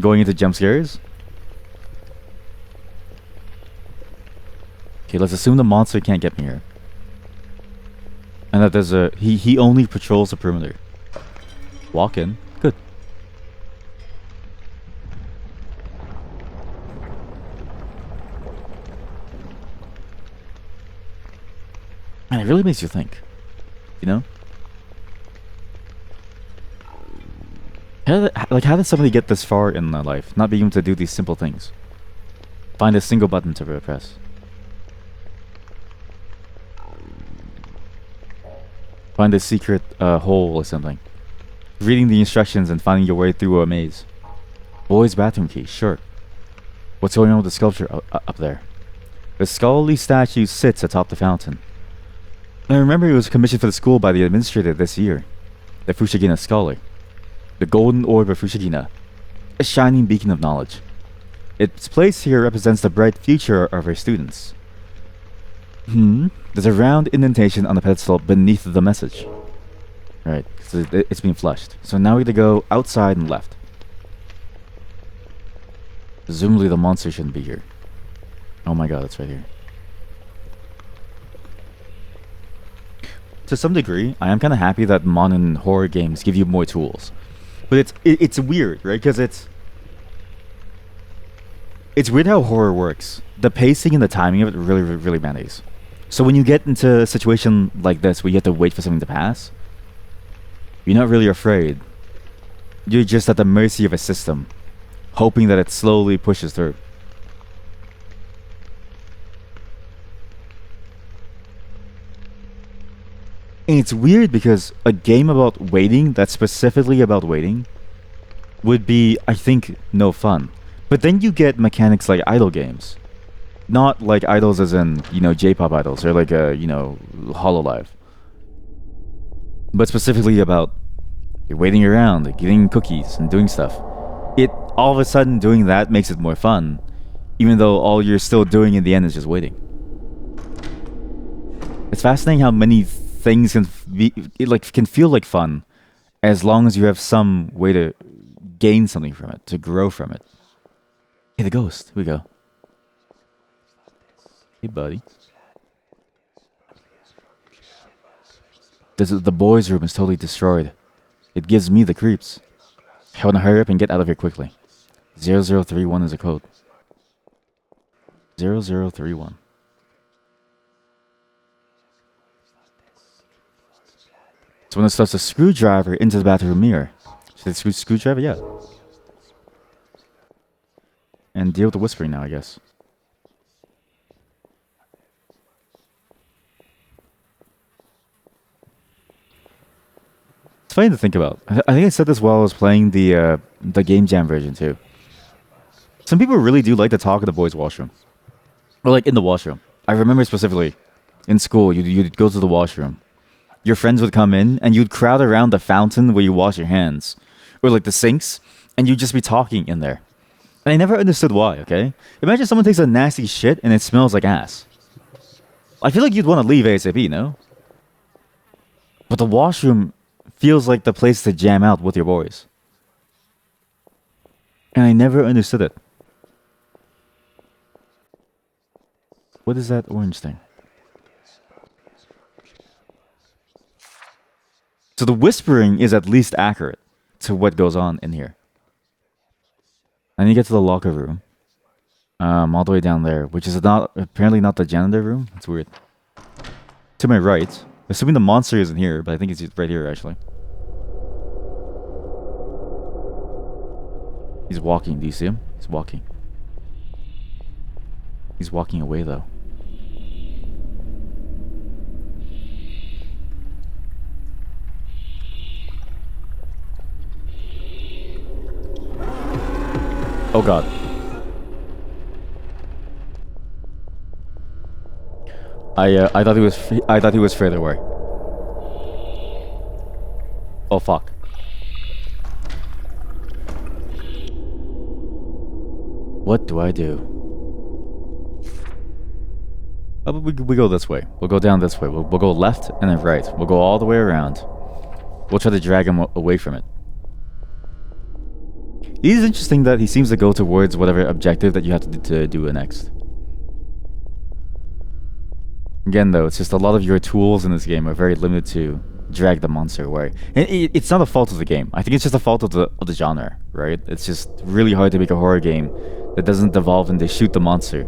Going into jump scares. Okay, let's assume the monster can't get me here. And that there's a... He only patrols the perimeter. Walk in. Good. really makes you think. You know? How did somebody get this far in their life, not being able to do these simple things? Find a single button to press. Find a secret hole or something. Reading the instructions and finding your way through a maze. Boy's bathroom key, sure. What's going on with the sculpture up there? The scholarly statue sits atop the fountain. I remember it was commissioned for the school by the administrator this year. The Fushigina Scholar. The Golden Orb of Fushigina. A shining beacon of knowledge. Its place here represents the bright future of our students. There's a round indentation on the pedestal beneath the message. Right, so it's being flushed. So now we gotta go outside and left. Presumably the monster shouldn't be here. Oh my god, it's right here. To some degree, I am kind of happy that modern horror games give you more tools. But it's weird, right? Because it's weird how horror works. The pacing and the timing of it really matters. So when you get into a situation like this where you have to wait for something to pass, you're not really afraid. You're just at the mercy of a system, hoping that it slowly pushes through. And it's weird because a game about waiting, that's specifically about waiting, would be, I think, no fun. But then you get mechanics like idle games. Not like idols as in, you know, J-pop idols or like, you know, Hololive. But specifically about you're waiting around, like getting cookies and doing stuff. It, all of a sudden, doing that makes it more fun. Even though all you're still doing in the end is just waiting. It's fascinating how many things can can feel like fun as long as you have some way to gain something from it, to grow from it. Hey, the ghost. Here we go. Hey, buddy. The boys' room is totally destroyed. It gives me the creeps. I want to hurry up and get out of here quickly. 0031 is a code. 0031. Someone stuffs a screwdriver into the bathroom mirror. Should I screwdriver? Yeah. And deal with the whispering now, I guess. It's funny to think about. I think I said this while I was playing the Game Jam version too. Some people really do like to talk in the boys' washroom. Or like in the washroom. I remember specifically, in school, you'd go to the washroom. Your friends would come in and you'd crowd around the fountain where you wash your hands. Or like the sinks, and you'd just be talking in there. And I never understood why, okay? Imagine someone takes a nasty shit and it smells like ass. I feel like you'd want to leave ASAP, no? But the washroom feels like the place to jam out with your boys. And I never understood it. What is that orange thing? So the whispering is at least accurate to what goes on in here. I need to get to the locker room. All the way down there, which is apparently not the janitor room. That's weird. To my right. Assuming the monster isn't here, but I think it's right here, actually. He's walking. Do you see him? He's walking. He's walking away, though. Oh god. I thought he was further away. Oh fuck. What do I do? We go this way. We'll go down this way. We'll go left and then right. We'll go all the way around. We'll try to drag him away from it. It is interesting that he seems to go towards whatever objective that you have to do next. Again, though, it's just a lot of your tools in this game are very limited to drag the monster away. And it's not a fault of the game. I think it's just a fault of the genre, right? It's just really hard to make a horror game that doesn't devolve into shoot the monster.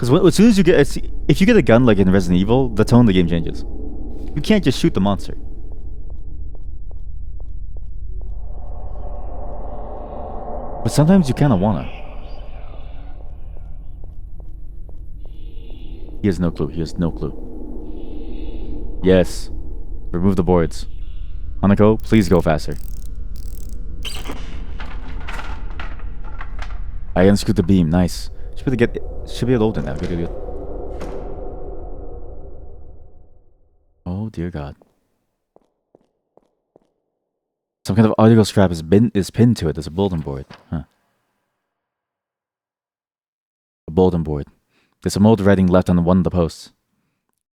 Because as soon as you get, if you get a gun like in Resident Evil, the tone of the game changes. You can't just shoot the monster. But sometimes you kind of wanna. He has no clue. He has no clue. Yes. Remove the boards. HANEKO, please go faster. I unscrewed the beam. Nice. Should be able to open now. Good. Oh dear God. Some kind of audio scrap is pinned to it. There's a bulletin board. Huh. A bulletin board. There's some old writing left on one of the posts.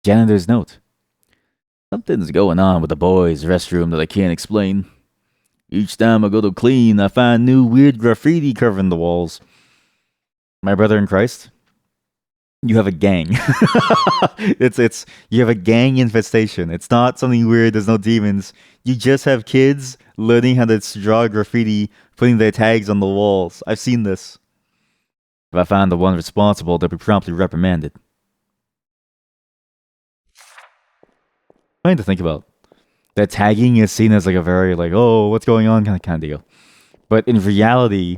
Janitor's note. Something's going on with the boys' restroom that I can't explain. Each time I go to clean, I find new weird graffiti covering the walls. My brother in Christ, you have a gang. You have a gang infestation. It's not something weird. There's no demons. You just have kids learning how to draw graffiti, putting their tags on the walls. I've seen this. If I find the one responsible, they'll be promptly reprimanded. Funny to think about. That tagging is seen as like a very like, oh, what's going on kind of deal. But in reality,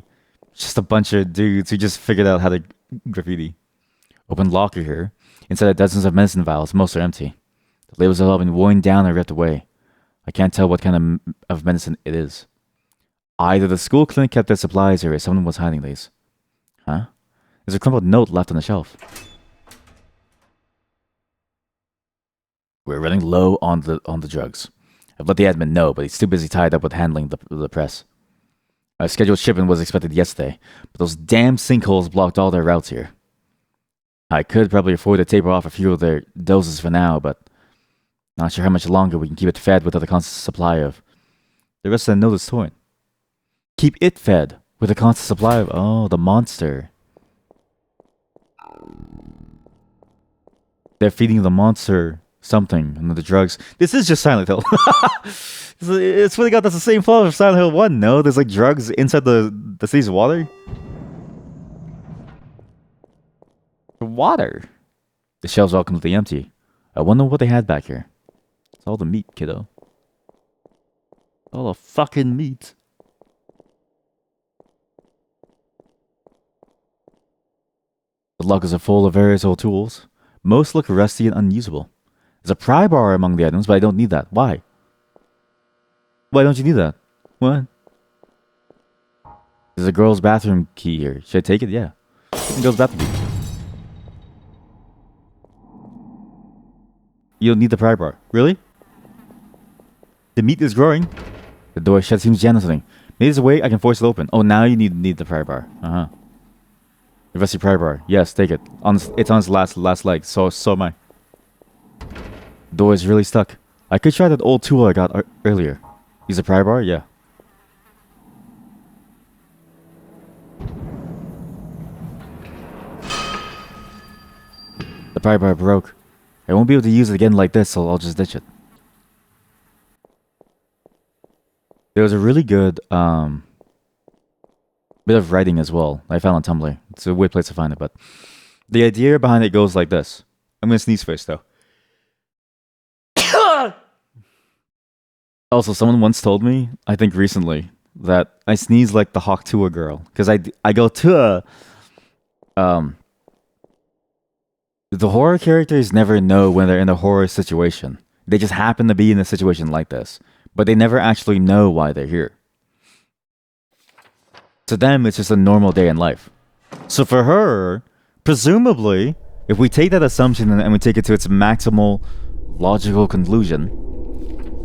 just a bunch of dudes who just figured out how to graffiti. Open locker here. Inside dozens of medicine vials, most are empty. The labels have all been worn down and ripped away. I can't tell what kind of medicine it is. Either the school clinic kept their supplies or someone was hiding these. Huh? There's a crumpled note left on the shelf. We're running low on the drugs. I've let the admin know, but he's too busy tied up with handling the press. Our scheduled shipment was expected yesterday, but those damn sinkholes blocked all their routes here. I could probably afford to taper off a few of their doses for now, but not sure how much longer we can keep it fed without a constant supply of. The rest of the note is torn. Keep it fed with a constant supply of. Oh, the monster. They're feeding the monster something and the drugs. This is just Silent Hill. It's really got the same flaw of Silent Hill 1, no? There's like drugs inside the city's water. Water. The shelves are all completely empty. I wonder what they had back here. It's all the meat, kiddo. All the fucking meat. The lockers are full of various old tools. Most look rusty and unusable. There's a pry bar among the items, but I don't need that. Why? Why don't you need that? What? There's a girl's bathroom key here. Should I take it? Yeah. The girl's bathroom key. You don't need the pry bar. Really? The meat is growing. The door shut seems jam something. Maybe there's a way I can force it open. Oh, now you need the pry bar. Uh-huh. The rusty pry bar. Yes, take it. It's on its last leg. So am I. The door is really stuck. I could try that old tool I got earlier. Use a pry bar? Yeah. The pry bar broke. I won't be able to use it again like this, so I'll just ditch it. There was a really good bit of writing as well I found on Tumblr. It's a weird place to find it, but the idea behind it goes like this. I'm gonna sneeze first, though. Also, someone once told me, I think recently, that I sneeze like the Hawk Tuah girl. Because I go to the horror characters never know when they're in a horror situation. They just happen to be in a situation like this. But they never actually know why they're here. To them, it's just a normal day in life. So for her, presumably, if we take that assumption and we take it to its maximal logical conclusion,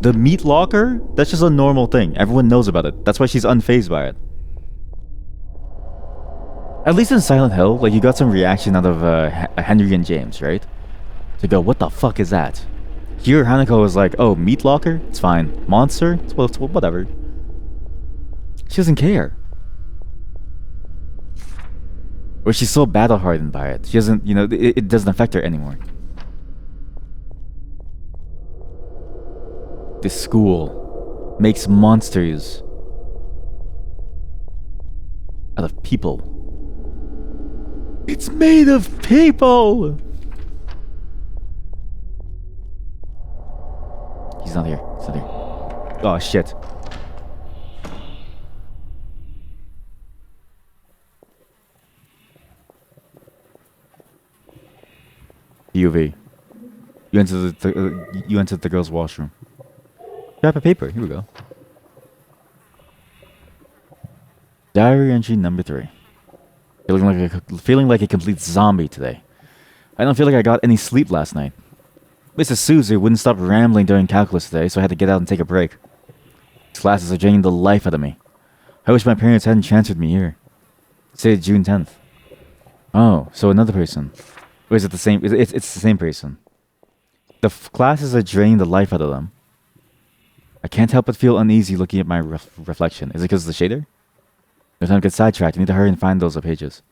the meat locker, that's just a normal thing. Everyone knows about it. That's why she's unfazed by it. At least in Silent Hill, like, you got some reaction out of Henry and James, right? To go, what the fuck is that? Here, HANEKO was like, oh, meat locker? It's fine. Monster? It's whatever. She doesn't care. Or she's so battle-hardened by it. She doesn't, you know, it doesn't affect her anymore. This school makes monsters out of people. It's made of people! He's not here. He's not here. Oh, shit. UV. You entered the girls' washroom. Grab a paper. Here we go. Diary entry number 3. Feeling like a complete zombie today. I don't feel like I got any sleep last night. Mrs. Suzu wouldn't stop rambling during calculus today, so I had to get out and take a break. These classes are draining the life out of me. I wish my parents hadn't transferred me here. Say June 10th. Oh, so another person. Or is it the same? It's the same person. The classes are draining the life out of them. I can't help but feel uneasy looking at my reflection. Is it because of the shader? No time to get sidetracked. I need to hurry and find those pages.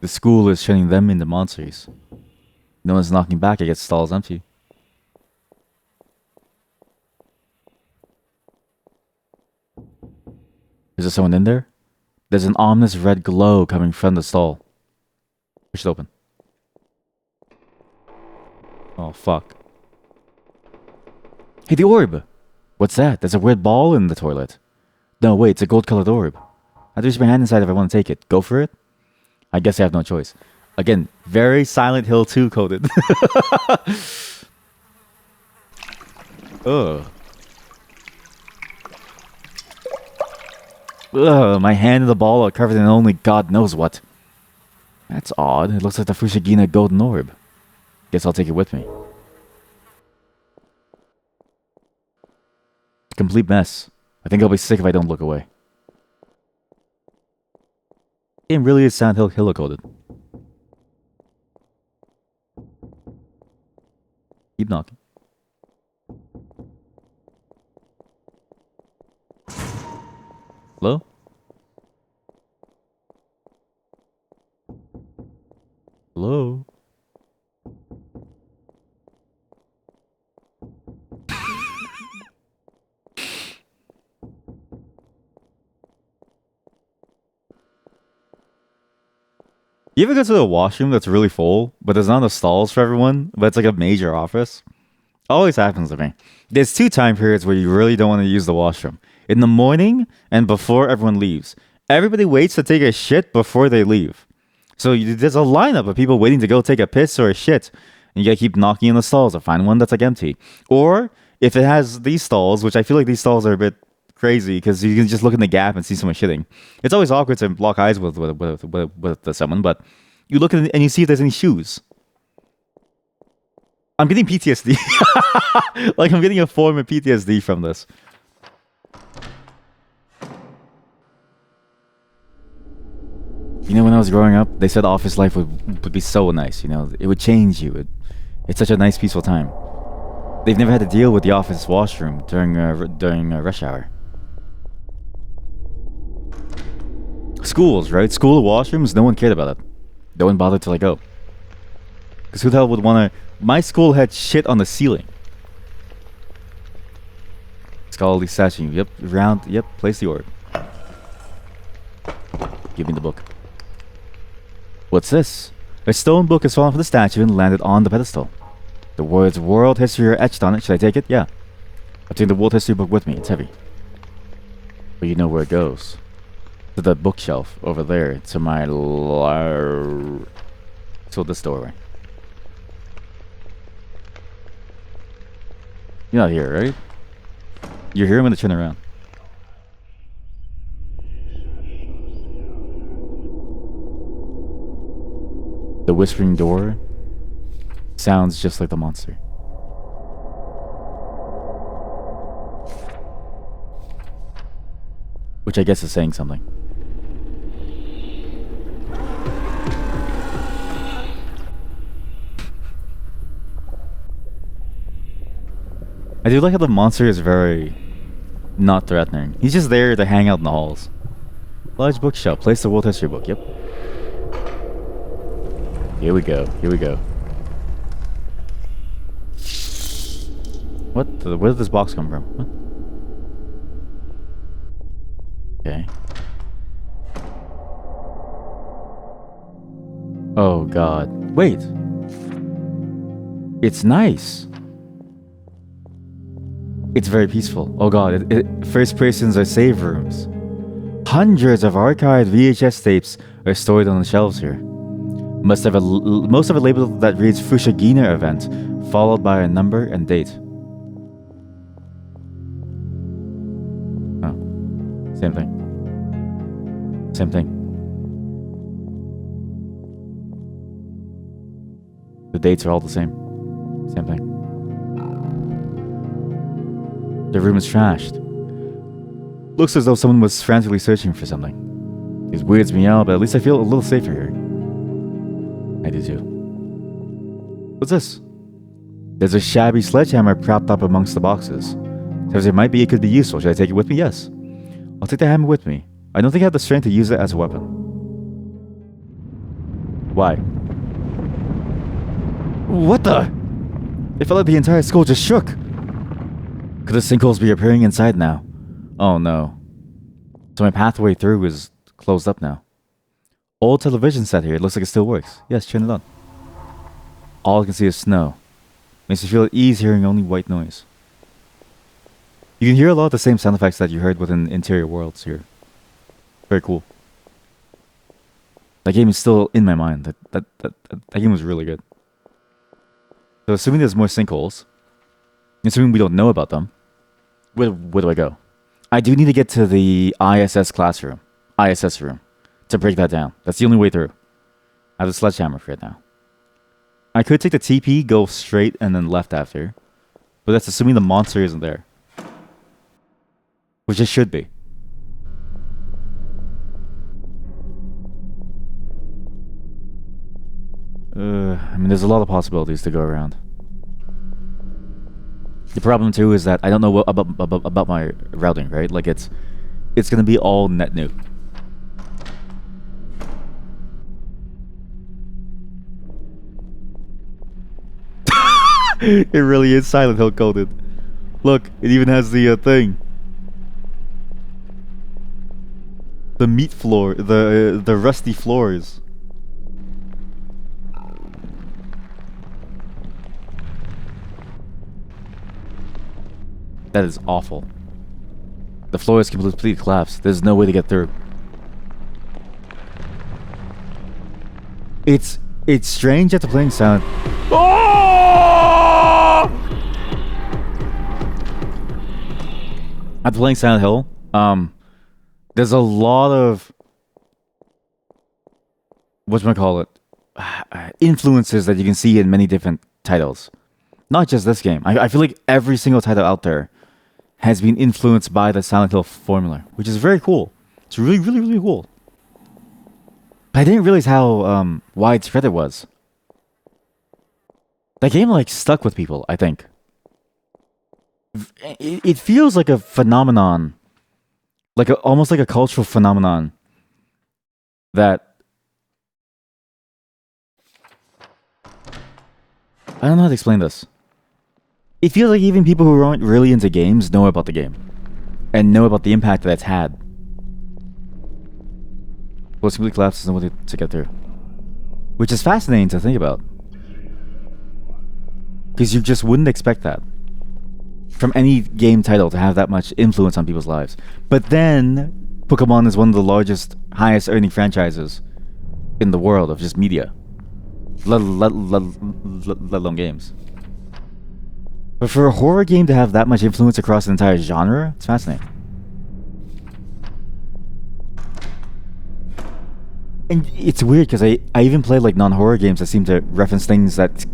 The school is turning them into monsters. No one's knocking back. I guess the stall is empty. Is there someone in there? There's an ominous red glow coming from the stall. Push it open. Oh, fuck. Hey, the orb! What's that? There's a weird ball in the toilet. No, wait, it's a gold-colored orb. I have to reach my hand inside if I want to take it. Go for it? I guess I have no choice. Again, very Silent Hill 2 coded. Ugh. Ugh, my hand and the ball are covered in only God knows what. That's odd. It looks like the Fushigina golden orb. Guess I'll take it with me. Complete mess. I think I'll be sick if I don't look away. Game really is Silent Hill coded. Keep knocking. Hello? Hello? You ever go to the washroom that's really full, but there's not enough stalls for everyone, but it's like a major office? Always happens to me. There's 2 time periods where you really don't want to use the washroom. In the morning and before everyone leaves. Everybody waits to take a shit before they leave. So there's a lineup of people waiting to go take a piss or a shit. And you gotta keep knocking in the stalls to find one that's like empty. Or if it has these stalls, which I feel like these stalls are a bit crazy because you can just look in the gap and see someone shitting. It's always awkward to lock eyes with someone, but you look in and you see if there's any shoes. I'm getting PTSD. Like I'm getting a form of PTSD from this. You know, when I was growing up, they said office life would be so nice. You know, it would change you. It's such a nice, peaceful time. They've never had to deal with the office washroom during rush hour. Schools, right? School washrooms, no one cared about it. No one bothered to let go. Because who the hell would want to... My school had shit on the ceiling. Scholarly statue. Yep, round. Yep, place the orb. Give me the book. What's this? A stone book has fallen from the statue and landed on the pedestal. The words world history are etched on it. Should I take it? Yeah. I'll take the world history book with me. It's heavy. But you know where it goes. To the bookshelf over there. To my... So this doorway. You're not here, right? You're here, I'm gonna turn around. The whispering door sounds just like the monster. Which I guess is saying something. I do like how the monster is very not threatening. He's just there to hang out in the halls. Large bookshelf. Place the world history book. Yep. Here we go. Here we go. Where did this box come from? What? Okay. Oh god. Wait. It's nice. It's very peaceful. Oh god, first persons are save rooms. Hundreds of archived VHS tapes are stored on the shelves here. Most of it labeled that reads Fushigina event, followed by a number and date. Oh. Same thing. Same thing. The dates are all the same. Same thing. The room is trashed. Looks as though someone was frantically searching for something. It weirds me out, but at least I feel a little safer here. I do too. What's this? There's a shabby sledgehammer propped up amongst the boxes. Says it could be useful. Should I take it with me? Yes. I'll take the hammer with me. I don't think I have the strength to use it as a weapon. Why? What the? It felt like the entire school just shook. Could the sinkholes be appearing inside now? Oh no. So my pathway through is closed up now. Old television set here. It looks like it still works. Yes, turn it on. All I can see is snow. Makes me feel at ease hearing only white noise. You can hear a lot of the same sound effects that you heard within Interior Worlds here. Very cool. That game is still in my mind. That game was really good. So assuming there's more sinkholes, assuming we don't know about them, where do I go? I do need to get to the ISS room, to break that down. That's the only way through. I have a sledgehammer for it now. I could take the TP, go straight, and then left after. But that's assuming the monster isn't there. Which it should be. I mean, there's a lot of possibilities to go around. The problem too is that I don't know what about my routing, right? Like it's gonna be all net new. It really is Silent Hill coded. Look, it even has the thing. The meat floor, the rusty floors. That is awful. The floor is completely collapsed. There's no way to get through. It's strange after playing Silent. Oh! After playing Silent Hill, there's a lot of influences that you can see in many different titles. Not just this game. I feel like every single title out there has been influenced by the Silent Hill formula, which is very cool. It's really, really, really cool. But I didn't realize how widespread it was. That game like stuck with people, I think. It feels like a phenomenon, almost like a cultural phenomenon that I don't know how to explain this. It feels like even people who aren't really into games know about the game and know about the impact that it's had. Well, it simply collapses and what to get through, which is fascinating to think about, because you just wouldn't expect that from any game title to have that much influence on people's lives. But then Pokemon is one of the largest, highest earning franchises in the world of just media, let alone games. But for a horror game to have that much influence across an entire genre, it's fascinating. And it's weird because I even play like non-horror games that seem to reference things that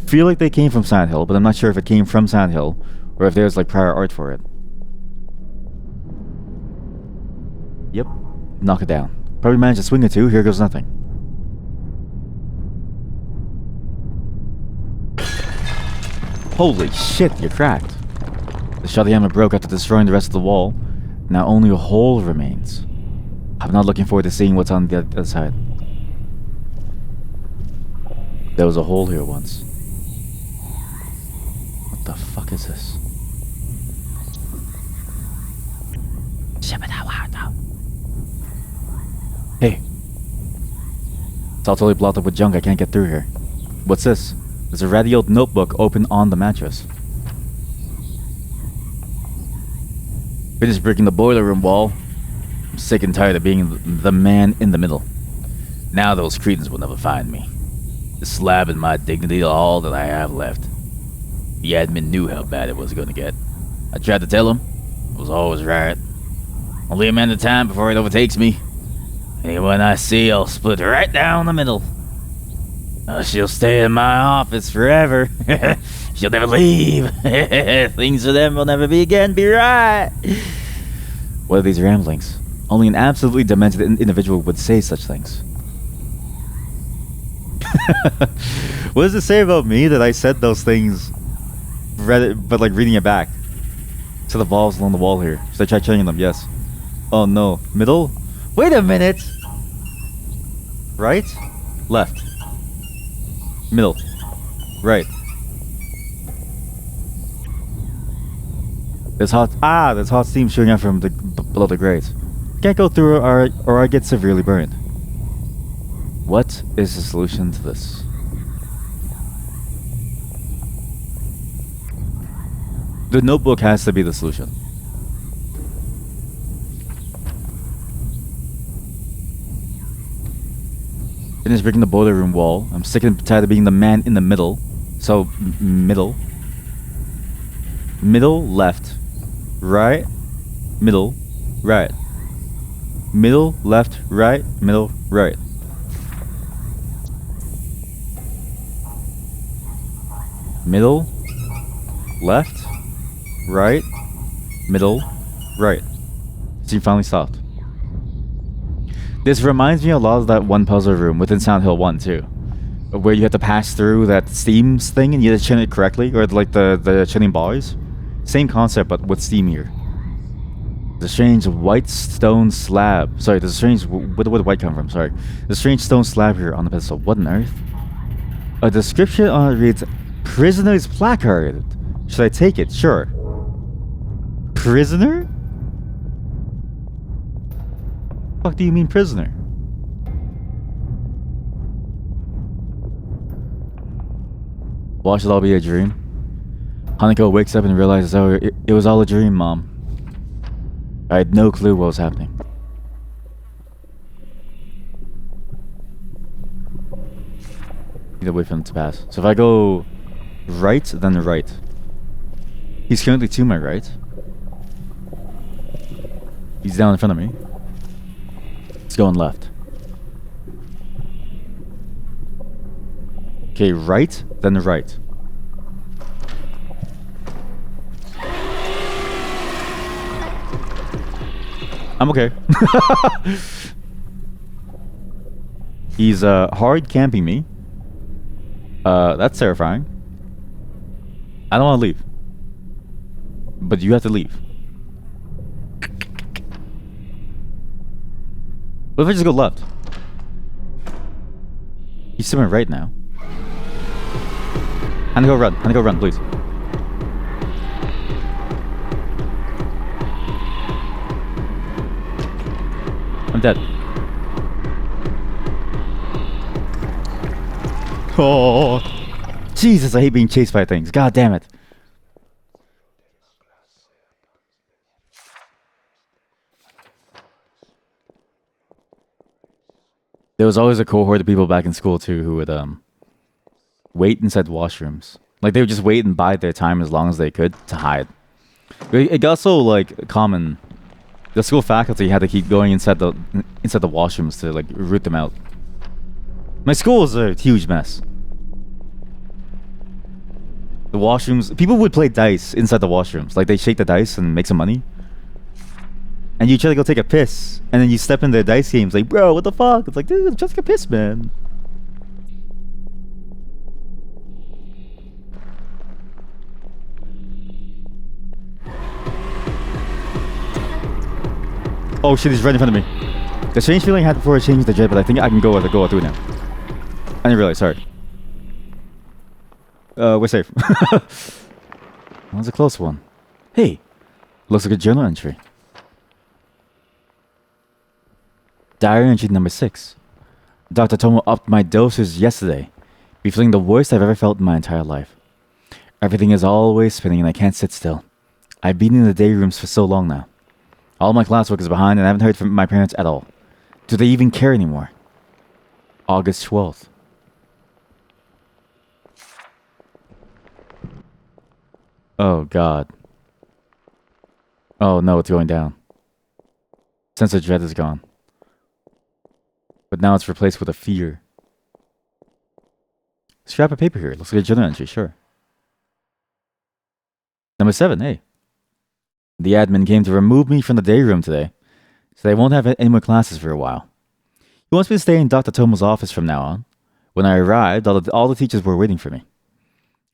feel like they came from Silent Hill, but I'm not sure if it came from Silent Hill or if there's like prior art for it. Yep. Knock it down. Probably managed to swing it too. Here goes nothing. Holy shit, you're cracked. The Shadayama broke after destroying the rest of the wall. Now only a hole remains. I'm not looking forward to seeing what's on the other side. There was a hole here once. What the fuck is this? Hey. It's all totally blocked up with junk. I can't get through here. What's this? There's a ratty old notebook open on the mattress. Finished breaking the boiler room wall. I'm sick and tired of being the man in the middle. Now those cretins will never find me. The slab in my dignity are all that I have left. The admin knew how bad it was going to get. I tried to tell him. I was always right. Only a matter of time before it overtakes me. Anyone I see, I'll split right down the middle. She'll stay in my office forever. She'll never leave. Things for them will never be again. Be right. What are these ramblings? Only an absolutely demented individual would say such things. What does it say about me that I said those things, but like reading it back? So the balls along the wall here. Should I try changing them? Yes. Oh no. Middle? Wait a minute! Right? Left. Middle. Right. There's hot steam shooting out from below the grate. Can't go through or I get severely burned. What is the solution to this? The notebook has to be the solution. Finished breaking the boiler room wall. I'm sick and tired of being the man in the middle. So, middle. Middle, left. Right. Middle, right. Middle, left, right. Middle, right. Middle, left, right, middle, right. So you finally stopped. This reminds me a lot of that one puzzle room within Silent Hill 1 too, where you had to pass through that steam thing and you had to chin it correctly, or like the chinning bars. Same concept, but with steam here. The strange white stone slab. Sorry, there's a strange... Where did white come from? Sorry. The strange stone slab here on the pedestal. What on earth? A description on it reads, Prisoner's placard. Should I take it? Sure. Prisoner? Fuck do you mean prisoner? Why should it all be a dream? HANEKO wakes up and realizes, oh, it was all a dream, Mom. I had no clue what was happening. Need to wait for him to pass. So if I go right, then right. He's currently to my right. He's down in front of me. It's going left. Okay, right, then right. I'm okay. He's hard camping me. That's terrifying. I don't want to leave. But you have to leave. What if I just go left? He's to my right now. HANEKO run. HANEKO run, please. I'm dead. Oh, Jesus, I hate being chased by things. God damn it. There was always a cohort of people back in school too who would wait inside washrooms. Like they would just wait and bide their time as long as they could to hide. It got so like common. The school faculty had to keep going inside the washrooms to like root them out. My school was a huge mess. The washrooms, people would play dice inside the washrooms. Like they shake the dice and make some money. And you try to go take a piss, and then you step in the dice games like, bro, what the fuck? It's like, dude, just take a piss, man. Oh shit, he's right in front of me. The strange feeling I had before I changed the jet, but I think I can go through it now. I didn't realize, sorry. We're safe. That was a close one. Hey, looks like a journal entry. Diary entry number 6. Dr. Tomo upped my doses yesterday. Be feeling the worst I've ever felt in my entire life. Everything is always spinning and I can't sit still. I've been in the day rooms for so long now. All my classwork is behind and I haven't heard from my parents at all. Do they even care anymore? August 12th. Oh god. Oh no, it's going down. Sense of dread is gone. But now it's replaced with a fear. Scrap of paper here. Looks like a journal entry, sure. Number 7, hey. The admin came to remove me from the day room today, so they won't have any more classes for a while. He wants me to stay in Dr. Tomo's office from now on. When I arrived, all the teachers were waiting for me.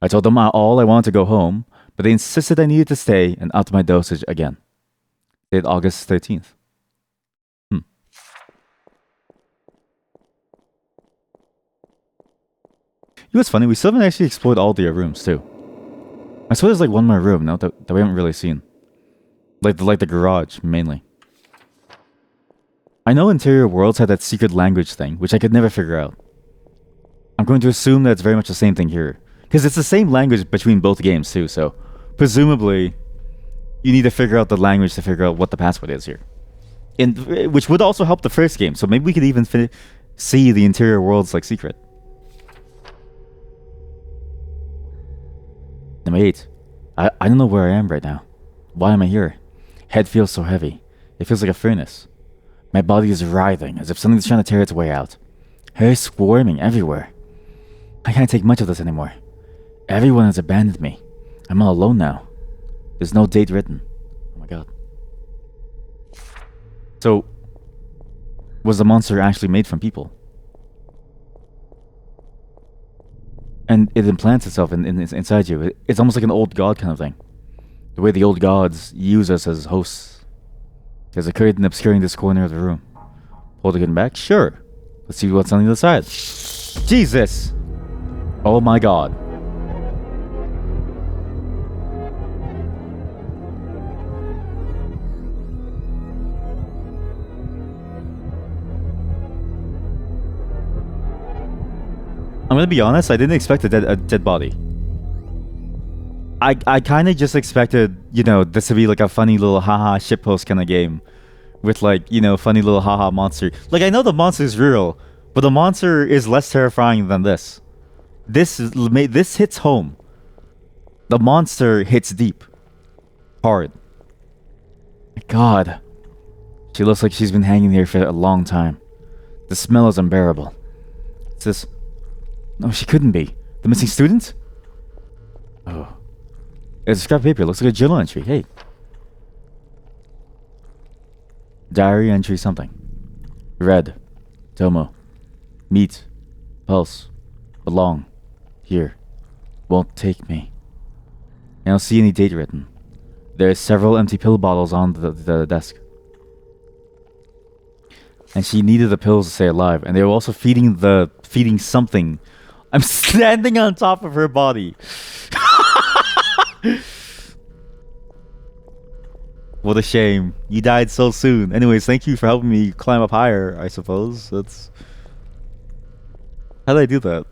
I told them all I wanted to go home, but they insisted I needed to stay and up my dosage again. Date August 13th. You know what's funny? We still haven't actually explored all the rooms, too. I swear there's like one more room now that we haven't really seen. Like the garage, mainly. I know Interior Worlds had that secret language thing, which I could never figure out. I'm going to assume that it's very much the same thing here. Because it's the same language between both games, too, so... Presumably, you need to figure out the language to figure out what the password is here. Which would also help the first game, so maybe we could even see the Interior Worlds, like, secret. Number 8. I don't know where I am right now. Why am I here? Head feels so heavy. It feels like a furnace. My body is writhing, as if something's trying to tear its way out. Hair squirming everywhere. I can't take much of this anymore. Everyone has abandoned me. I'm all alone now. There's no date written. Oh my god. So, was the monster actually made from people? And it implants itself inside you. It's almost like an old god kind of thing. The way the old gods use us as hosts. There's a curtain obscuring this corner of the room. Hold the curtain back? Sure. Let's see what's on the other side. Jesus! Oh my god. I'm gonna be honest, I didn't expect a dead body. I kind of just expected, you know, this to be like a funny little haha shitpost kind of game. With like, you know, funny little haha monster. Like, I know the monster is real, but the monster is less terrifying than this. This hits home. The monster hits deep. Hard. God. She looks like she's been hanging here for a long time. The smell is unbearable. It's this... No, she couldn't be. The missing student? Oh. It's a scrap of paper. It looks like a journal entry. Hey. Diary entry something. Red. Tomo. Meet. Pulse. Belong. Here. Won't take me. I don't see any date written. There are several empty pill bottles on the desk. And she needed the pills to stay alive. And they were also feeding something. I'm standing on top of her body. What a shame. You died so soon. Anyways, thank you for helping me climb up higher, I suppose. That's... How did I do that?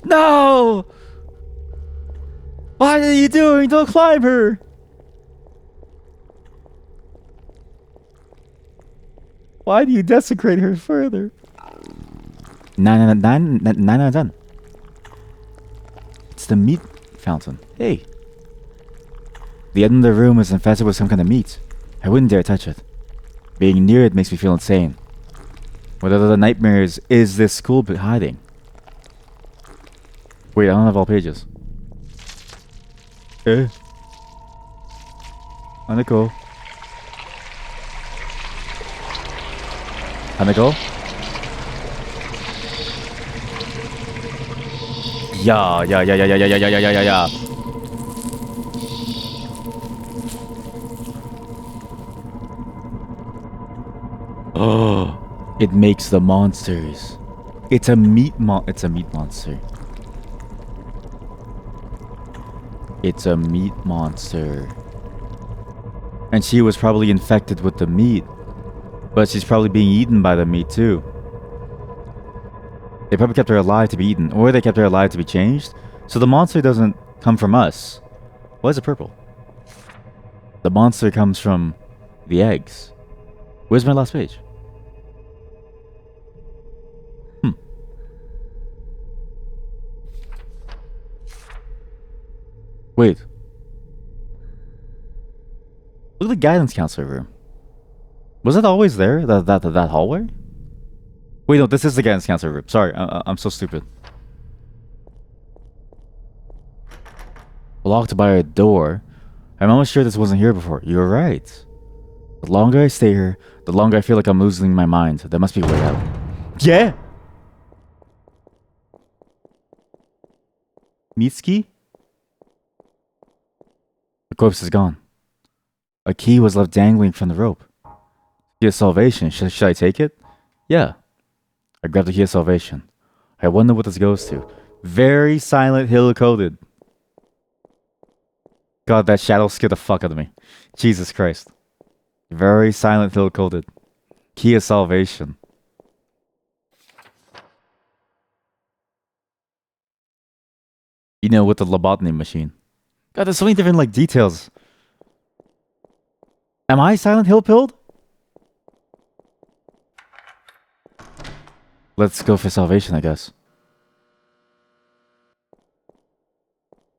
No! What are you doing? Don't climb her! Why do you desecrate her further? 9 out of 10. It's the meat fountain. Hey. The end of the room is infested with some kind of meat. I wouldn't dare touch it. Being near it makes me feel insane. What other nightmares is this school hiding? Wait, I don't have all pages. Eh? HANEKO. HANEKO? Yeah. Oh, it makes the monsters. It's a meat monster. It's a meat monster. And she was probably infected with the meat. But she's probably being eaten by the meat too. They probably kept her alive to be eaten, or they kept her alive to be changed. So the monster doesn't come from us. Why is it purple? The monster comes from the eggs. Where's my last page? Wait. Look at the guidance counselor room. Was it always there? That hallway? Wait, no, this is the guidance counselor room. Sorry, I'm so stupid. Blocked by a door. I'm almost sure this wasn't here before. You're right. The longer I stay here, the longer I feel like I'm losing my mind. There must be a way out. Yeah! Mitsuki? The corpse is gone. A key was left dangling from the rope. Key of salvation. Should I take it? Yeah. I grabbed the key of salvation. I wonder what this goes to. Very Silent Hill coded. God, that shadow scared the fuck out of me. Jesus Christ. Very Silent Hill coded. Key of salvation. You know, with the lobotomy machine. God, there's so many different, like, details. Am I Silent Hill pilled? Let's go for salvation, I guess.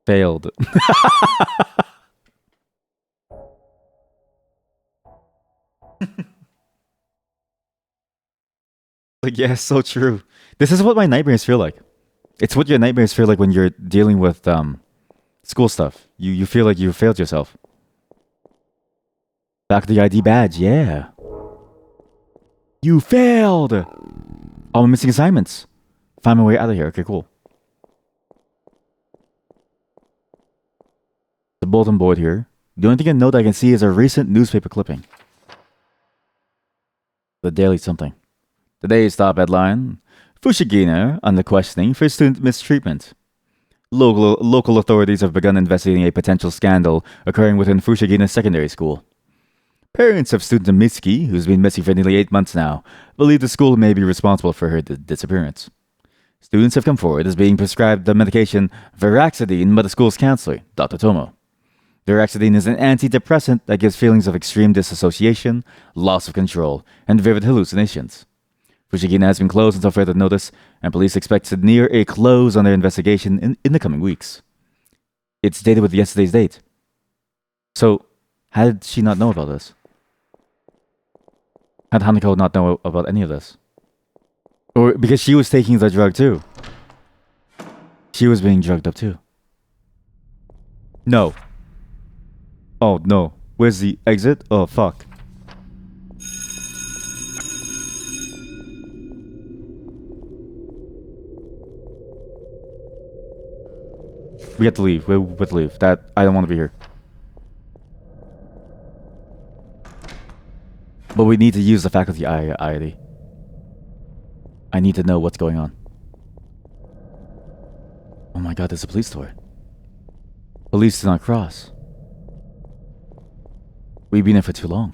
Failed. Like, yeah, so true. This is what my nightmares feel like. It's what your nightmares feel like when you're dealing with school stuff. You feel like you failed yourself. Back to the ID badge, yeah. You failed! Oh, I'm missing assignments. Find my way out of here. Okay, cool. The bulletin board here. The only thing I know that I can see is a recent newspaper clipping. The Daily something. Today's top headline. Fushigina under questioning for student mistreatment. Local authorities have begun investigating a potential scandal occurring within Fushigina Secondary School. Parents of student Mitsuki, who's been missing for nearly 8 months now, believe the school may be responsible for her disappearance. Students have come forward as being prescribed the medication Viraxidine by the school's counselor, Dr. Tomo. Viraxidine is an antidepressant that gives feelings of extreme disassociation, loss of control, and vivid hallucinations. Fushigina has been closed until further notice, and police expect to near a close on their investigation in the coming weeks. It's dated with yesterday's date. So, how did she not know about this? How did HANEKO not know about any of this? Or because she was taking the drug too. She was being drugged up too. No. Oh no. Where's the exit? Oh fuck. We have to leave. We have to leave. That I don't want to be here. But we need to use the faculty ID. I need to know what's going on. Oh my god, there's a police door. Police do not cross. We've been here for too long.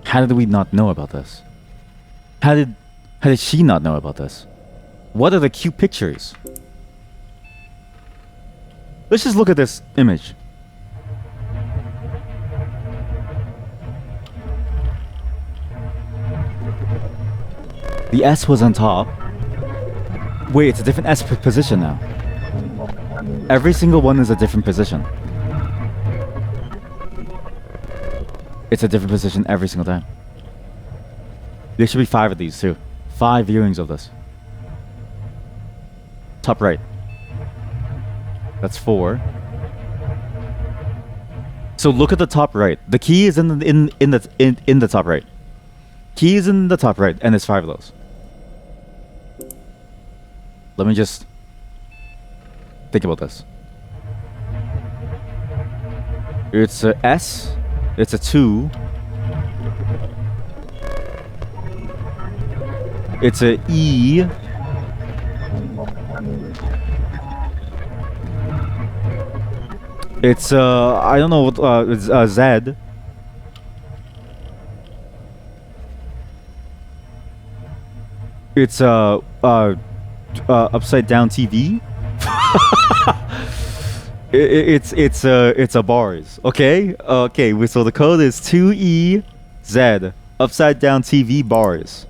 How did we not know about this? How did she not know about this? What are the cute pictures? Let's just look at this image. The S was on top. Wait, it's a different S position now. Every single one is a different position. It's a different position every single time. There should be 5 of these too. 5 viewings of this. Top right. That's 4. So look at the top right. The key is in the top right. Key is in the top right, and there's 5 of those. Let me just think about this. It's a S. It's a 2. It's a E. It's I don't know what it's Z. It's upside down TV. It's a bars. Okay. Okay. So the code is 2EZ upside down TV bars.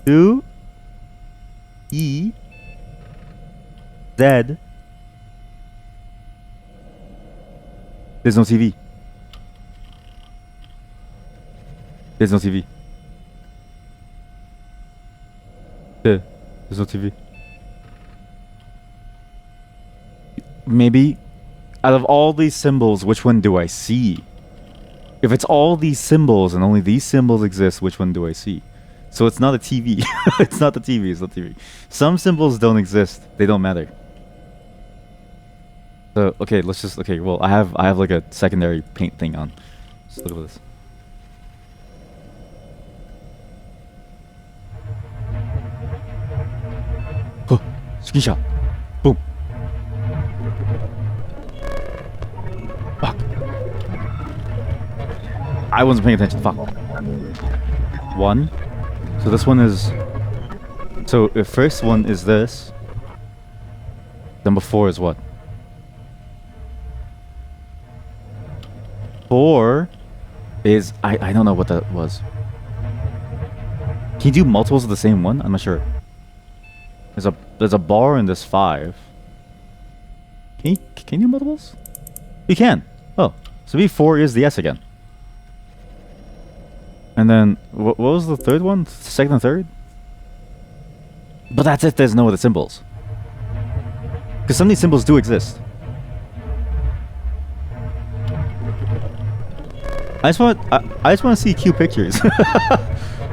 2 E Z. There's no TV. There's no TV. There's no TV. Maybe out of all these symbols, which one do I see? If it's all these symbols and only these symbols exist, which one do I see? So it's not a TV. It's not the TV. It's not TV. Some symbols don't exist. They don't matter. So okay, let's just well, I have like a secondary paint thing on. Just look at this. Oh, screenshot. Boom. Fuck. I wasn't paying attention. Fuck. One. So this one is. So the first one is this. Number 4 is what? 4 is I don't know what that was. Can you do multiples of the same one? I'm not sure. There's a bar in this 5. Can you do multiples? You can. Oh, so maybe 4 is the S again. And then what was the third one? Second and third? But that's if there's no other symbols. Because some of these symbols do exist. I just want to see cute pictures.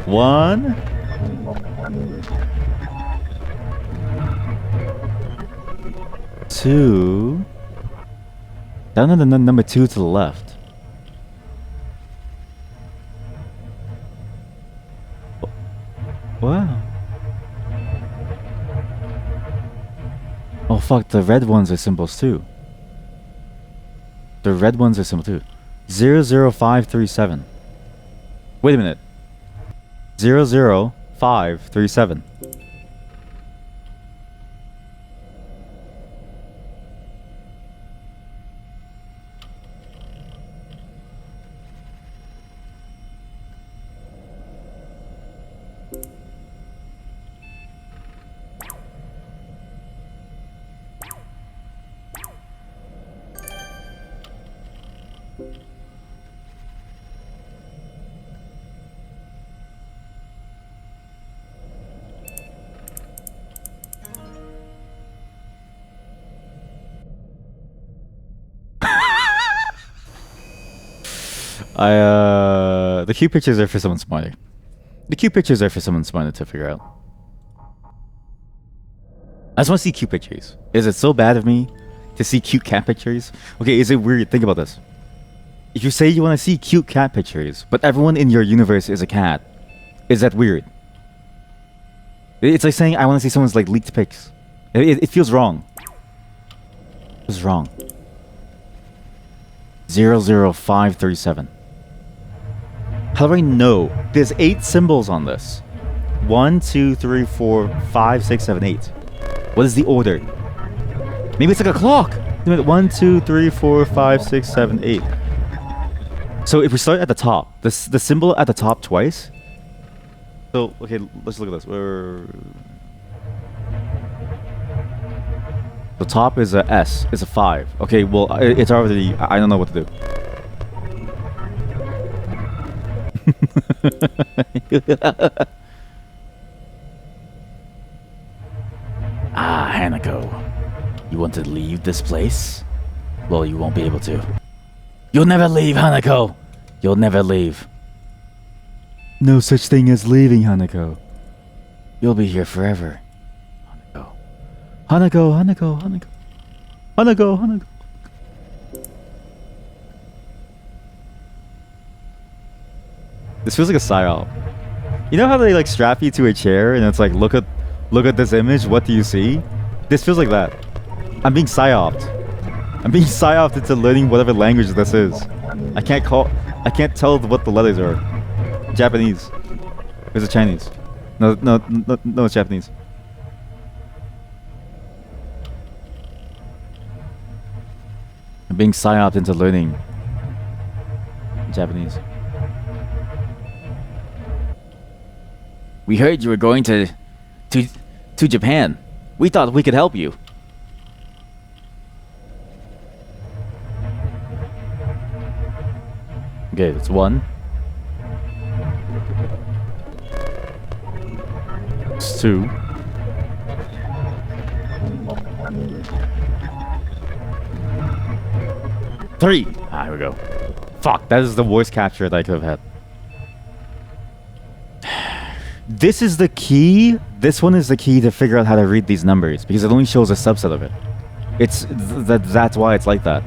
1. 2. Down to the number 2 to the left. Wow. Oh fuck, the red ones are symbols too. The red ones are symbols too. 00537. Wait a minute. 00537. The cute pictures are for someone smarter. The cute pictures are for someone smarter to figure out. I just want to see cute pictures. Is it so bad of me to see cute cat pictures? Okay, is it weird? Think about this. If you say you want to see cute cat pictures, but everyone in your universe is a cat, is that weird? It's like saying I want to see someone's like leaked pics. It feels wrong. It feels wrong. 00537. How do I know? There's 8 symbols on this. 1, 2, 3, 4, 5, 6, 7, 8. What is the order? Maybe it's like a clock. 1, 2, 3, 4, 5, 6, 7, 8. So if we start at the top, the symbol at the top twice. So okay, let's look at this. The top is a S. It's a 5. Okay, well it's already. I don't know what to do. Ah, HANEKO. You want to leave this place? Well, you won't be able to. You'll never leave, HANEKO! You'll never leave. No such thing as leaving, HANEKO. You'll be here forever. HANEKO. HANEKO, HANEKO, HANEKO. HANEKO, HANEKO. This feels like a psyop. You know how they like strap you to a chair and it's like, look at this image, what do you see? This feels like that. I'm being psyoped. I'm being psyoped into learning whatever language this is. I can't tell what the letters are. Japanese. Or is it Chinese? No, it's Japanese. I'm being psyoped into learning Japanese. We heard you were going to Japan. We thought we could help you. Okay, that's 1. It's 2. Three. Ah, here we go. Fuck, that is the worst capture that I could have had. This is the key. This one is the key to figure out how to read these numbers because it only shows a subset of it. That's why it's like that.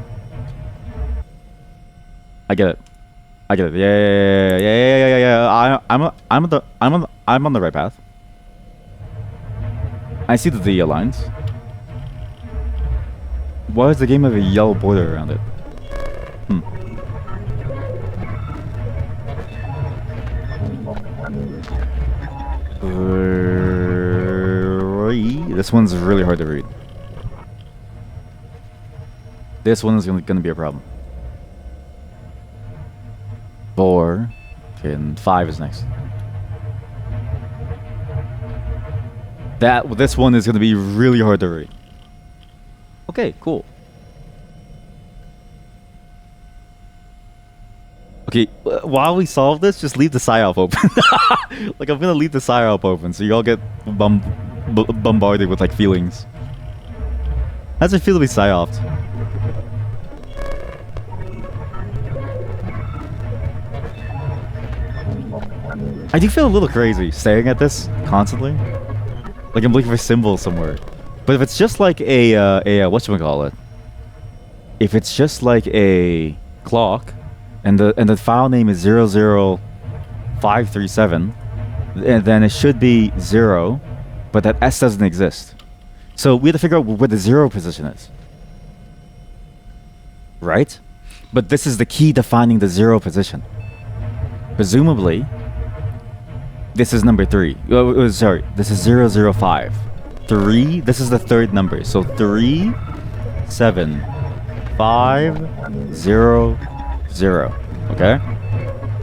I get it. Yeah. I'm on the right path. I see that the aligns. Why does the game have a yellow border around it? This one's really hard to read. This one is gonna be a problem. 4. Okay, and 5 is next. This one is gonna be really hard to read. Okay, cool. Okay, while we solve this, just leave the PSYOP open. Like, I'm gonna leave the PSYOP open so you all get bombarded with, like, feelings. How does it feel to be PSYOPed? I do feel a little crazy staring at this constantly. Like I'm looking for symbols somewhere. But if it's just like a whatchamacallit, if it's just like a clock, and the file name is 00537, and then it should be 0, but that S doesn't exist. So we have to figure out where the 0 position is. Right? But this is the key to finding the 0 position. Presumably, this is number 3. Sorry, this is 005. 3, this is the third number. So 3, 7, 5, 0, 0. Okay?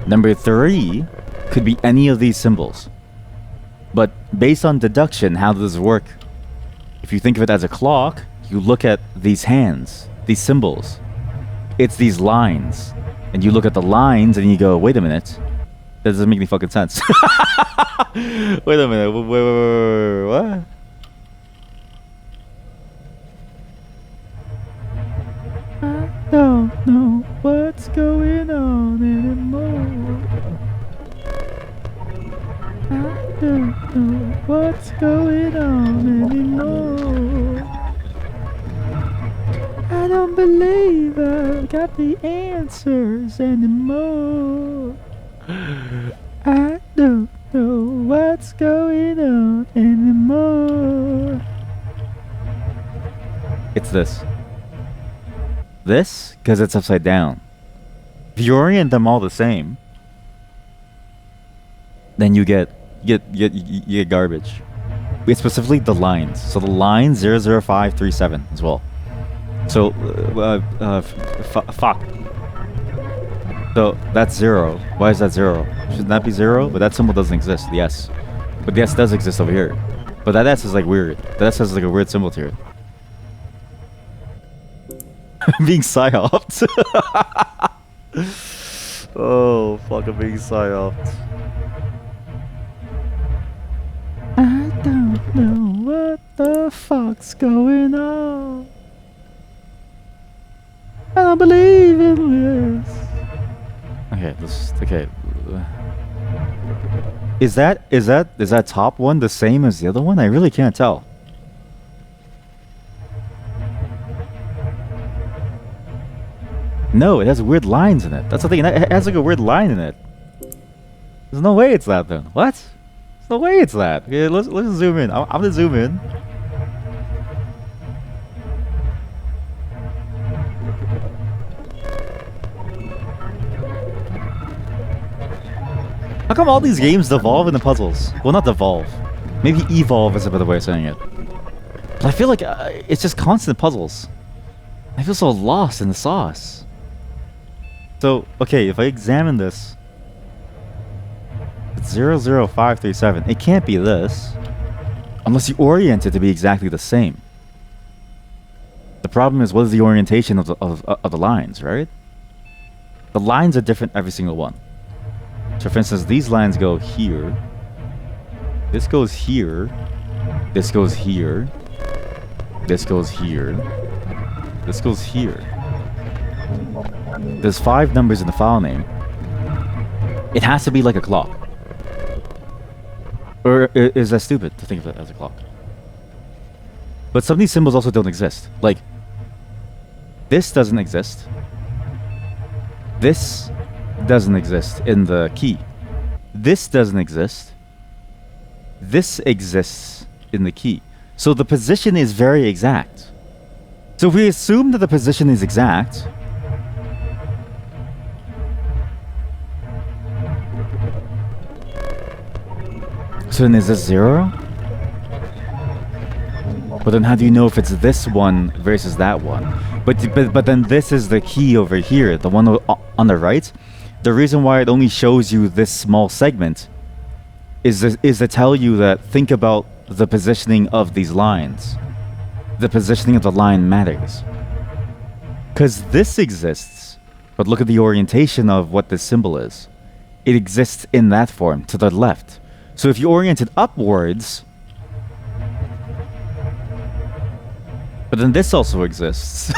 Number 3 could be any of these symbols. But based on deduction, how does this work? If you think of it as a clock, you look at these hands, these symbols. It's these lines. And you look at the lines and you go, wait a minute. That doesn't make any fucking sense. Wait a minute. Wait, what? I don't know what's going on anymore. I don't know what's going on anymore. I don't believe I got the answers anymore. I don't know what's going on anymore. It's this. This, because it's upside down. If you orient them all the same, then you get garbage. It's specifically the lines. So the line 00537 as well. So fuck. So that's 0. Why is that 0? Shouldn't that be 0? But that symbol doesn't exist. The S. But the S does exist over here. But that S is like weird. That S has like a weird symbol to it. I'm being psyoped. Oh fuck! I'm being psyoped. I don't know what the fuck's going on. I don't believe in this. Okay, okay. Is that top one the same as the other one? I really can't tell. No, it has weird lines in it. That's the thing. It has like a weird line in it. There's no way it's that then. What? There's no way it's that. Okay, let's zoom in. I'm gonna zoom in. come all these games devolve into puzzles? Well, not devolve. Maybe evolve is a better way of saying it. But I feel like it's just constant puzzles. I feel so lost in the sauce. So, okay, if I examine this, it's 00537. It can't be this. Unless you orient it to be exactly the same. The problem is, what is the orientation of the lines, right? The lines are different every single one. So for instance, these lines go here. This goes here. This goes here. This goes here. This goes here. There's 5 numbers in the file name. It has to be like a clock. Or is that stupid to think of it as a clock? But some of these symbols also don't exist. Like, this doesn't exist. This doesn't exist in the key. This doesn't exist. This exists in the key. So the position is very exact. So if we assume that the position is exact, so then is this 0? But then how do you know if it's this one versus that one? But then this is the key over here, the one on the right. The reason why it only shows you this small segment is to tell you that think about the positioning of these lines. The positioning of the line matters. Because this exists, but look at the orientation of what this symbol is. It exists in that form, to the left. So if you orient it upwards, but then this also exists.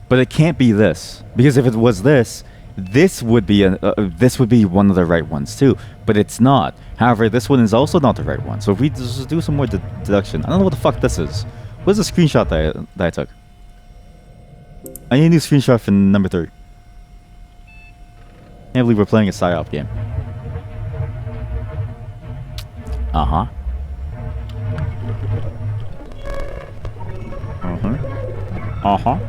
But it can't be this, because if it was this, this would be one of the right ones too. But it's not. However, this one is also not the right one. So if we just do some more deduction, I don't know what the fuck this is. What is the screenshot that I took? I need a new screenshot for number 3. Can't believe we're playing a PSYOP game. Uh-huh. Uh-huh. Uh-huh.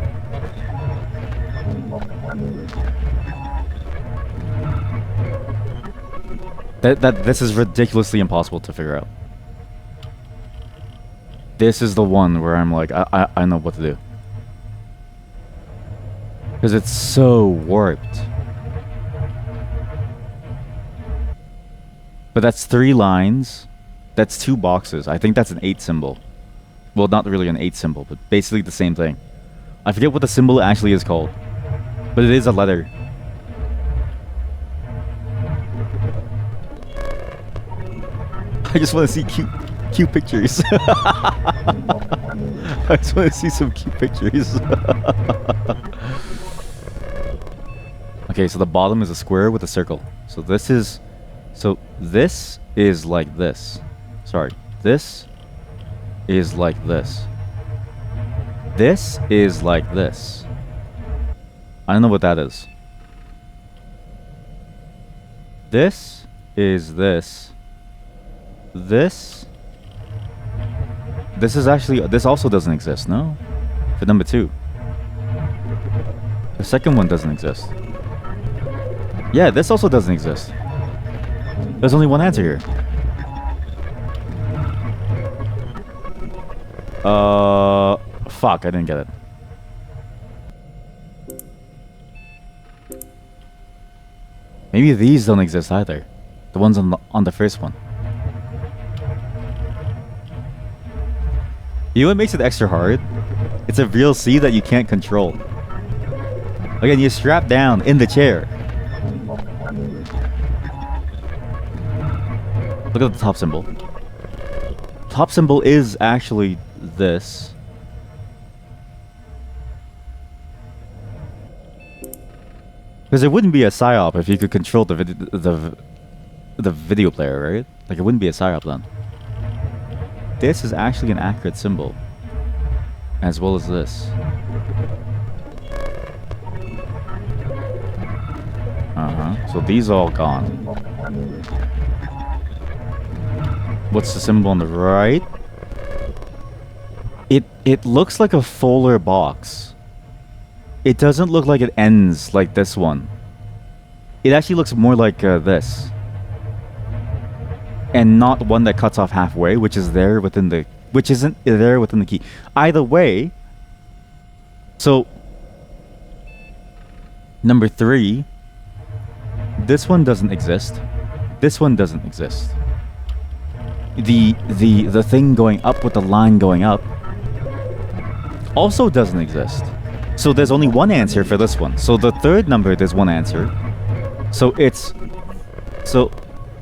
This is ridiculously impossible to figure out. This is the one where I'm like, I know what to do. Because it's so warped. But that's 3 lines. That's 2 boxes. I think that's an 8 symbol. Well, not really an 8 symbol, but basically the same thing. I forget what the symbol actually is called. But it is a letter. I just want to see cute pictures. I just want to see some cute pictures. Okay, so the bottom is a square with a circle. So this is like this. Sorry. This is like this. This is like this. I don't know what that is. This is this. This is actually, this also doesn't exist, no? For number 2. The second one doesn't exist. Yeah, this also doesn't exist. There's only one answer here. Fuck, I didn't get it. Maybe these don't exist either. The ones on the first one. You know what makes it extra hard? It's a real C that you can't control. Again, you're strapped down in the chair. Look at the top symbol. Top symbol is actually this. Because it wouldn't be a PSYOP if you could control the video player, right? Like, it wouldn't be a PSYOP then. This is actually an accurate symbol, as well as this. So these are all gone. What's the symbol on the right? It looks like a fuller box. It doesn't look like it ends like this one. It actually looks more like this. And not one that cuts off halfway, which is there within the... Which isn't there within the key. Either way... So... Number 3... This one doesn't exist. This one doesn't exist. The thing going up with the line going up also doesn't exist. So there's only one answer for this one. So the third number, there's one answer. So it's... So...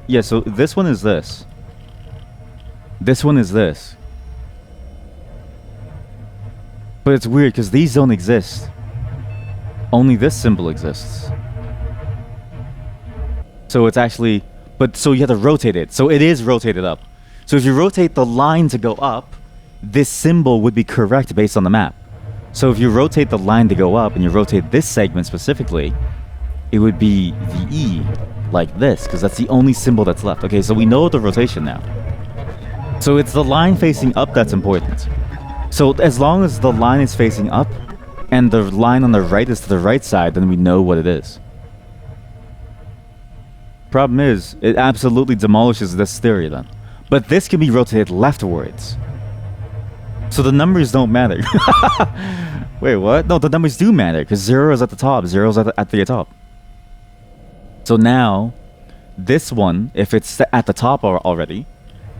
Yeah, so this one is this. This one is this. But it's weird because these don't exist. Only this symbol exists. So it's actually... But so you have to rotate it. So it is rotated up. So if you rotate the line to go up, this symbol would be correct based on the map. So if you rotate the line to go up and you rotate this segment specifically, it would be the E, like this, because that's the only symbol that's left. Okay, so we know the rotation now. So it's the line facing up that's important. So as long as the line is facing up and the line on the right is to the right side, then we know what it is. Problem is, it absolutely demolishes this theory then. But this can be rotated leftwards. So the numbers don't matter. Wait, what? No, the numbers do matter, because 0 is at the top, 0 is at the top. So now, this one, if it's at the top already,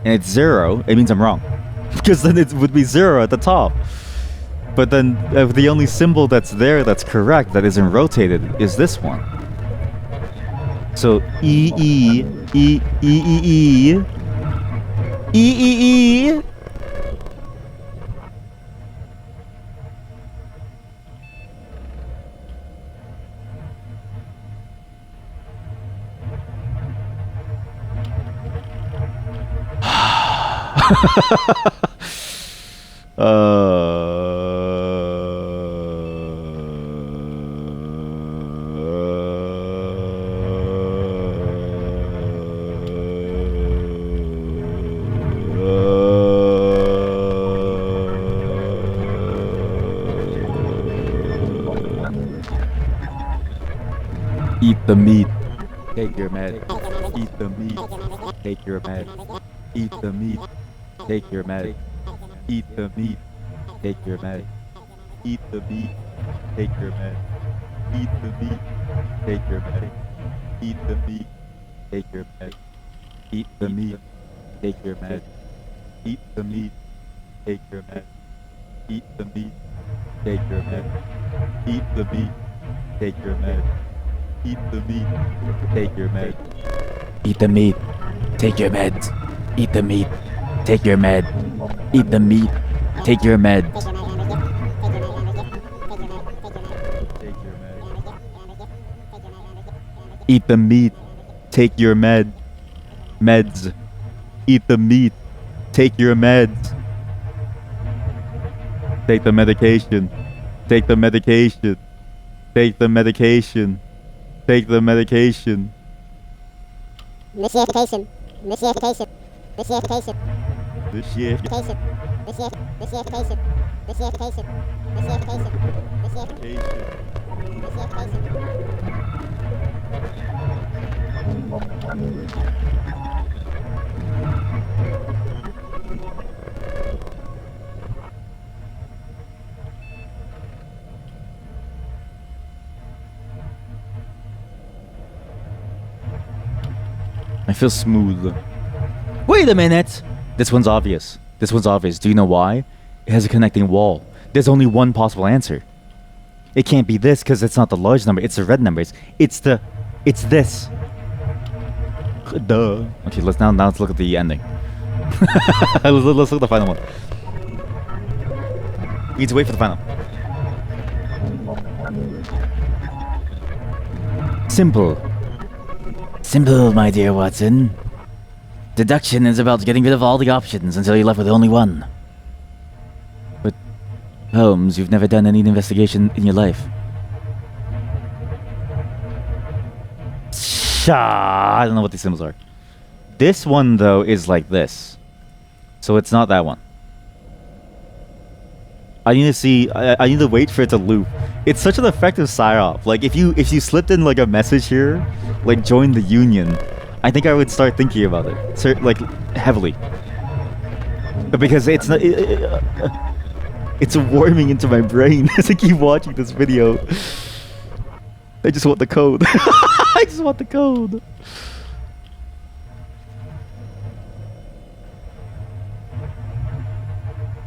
and it's 0, it means I'm wrong. Because then it would be 0 at the top. But then, the only symbol that's there that's correct, that isn't rotated, is this one. So, E, E, E, E, E, E, E, E, E. Eat the meat. Take your med. Eat the meat. Take your med. Eat the meat. Take your med. Eat the meat. Take your med. Eat the meat. Take your med. Eat the meat. Take your med. Eat the meat. Take your med. Eat the meat. Take your med. Eat the meat. Take your med. Eat the meat. Take your med. Eat the meat. Take your med. Eat the meat. Take your med. Eat the meat. Take your meds. Eat the meat. Take your med. Eat the meat. Take your med. Eat the meat. Take your med. Meds. Eat the meat. Take your meds. Take the medication. Take the medication. Take the medication. Take the medication. Initiation. Initiation. Initiation. Initiation. Initiation. Initiation. I feel smooth. Wait a minute! This one's obvious. This one's obvious. Do you know why? It has a connecting wall. There's only one possible answer. It can't be this because it's not the large number. It's the red numbers. It's this. Duh. Okay, let's look at the ending. let's look at the final one. We need to wait for the final. Simple. Simple, my dear Watson. Deduction is about getting rid of all the options until you're left with only one. But, Holmes, you've never done any investigation in your life. I don't know what these symbols are. This one, though, is like this. So it's not that one. I need to see. I need to wait for it to loop. It's such an effective psyop. Like if you slipped in like a message here, like join the union, I think I would start thinking about it, like heavily. Because it's not. It's warming into my brain as I keep watching this video. I just want the code. I just want the code.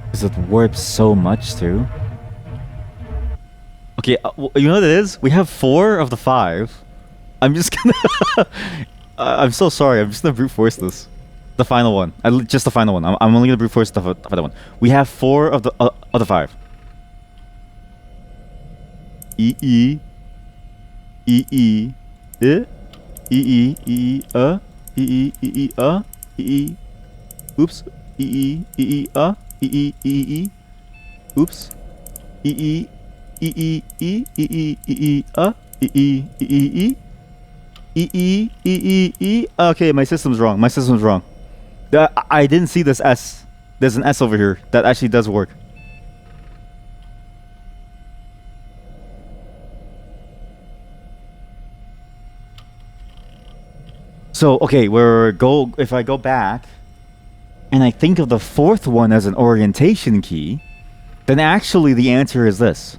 Because it warps so much too. Okay, you know what it is? We have 4 of the 5. I'm just gonna... I'm so sorry, I'm just gonna brute force this. The final one. Just the final one. I'm only gonna brute force the final one. We have 4 of the 5. E E E E E E E E E E. Oops. E E E. Oops. E E. Okay, my system's wrong. My system's wrong. I didn't see this S. There's an S over here that actually does work. So okay, if I go back and I think of the 4th one as an orientation key, then actually the answer is this.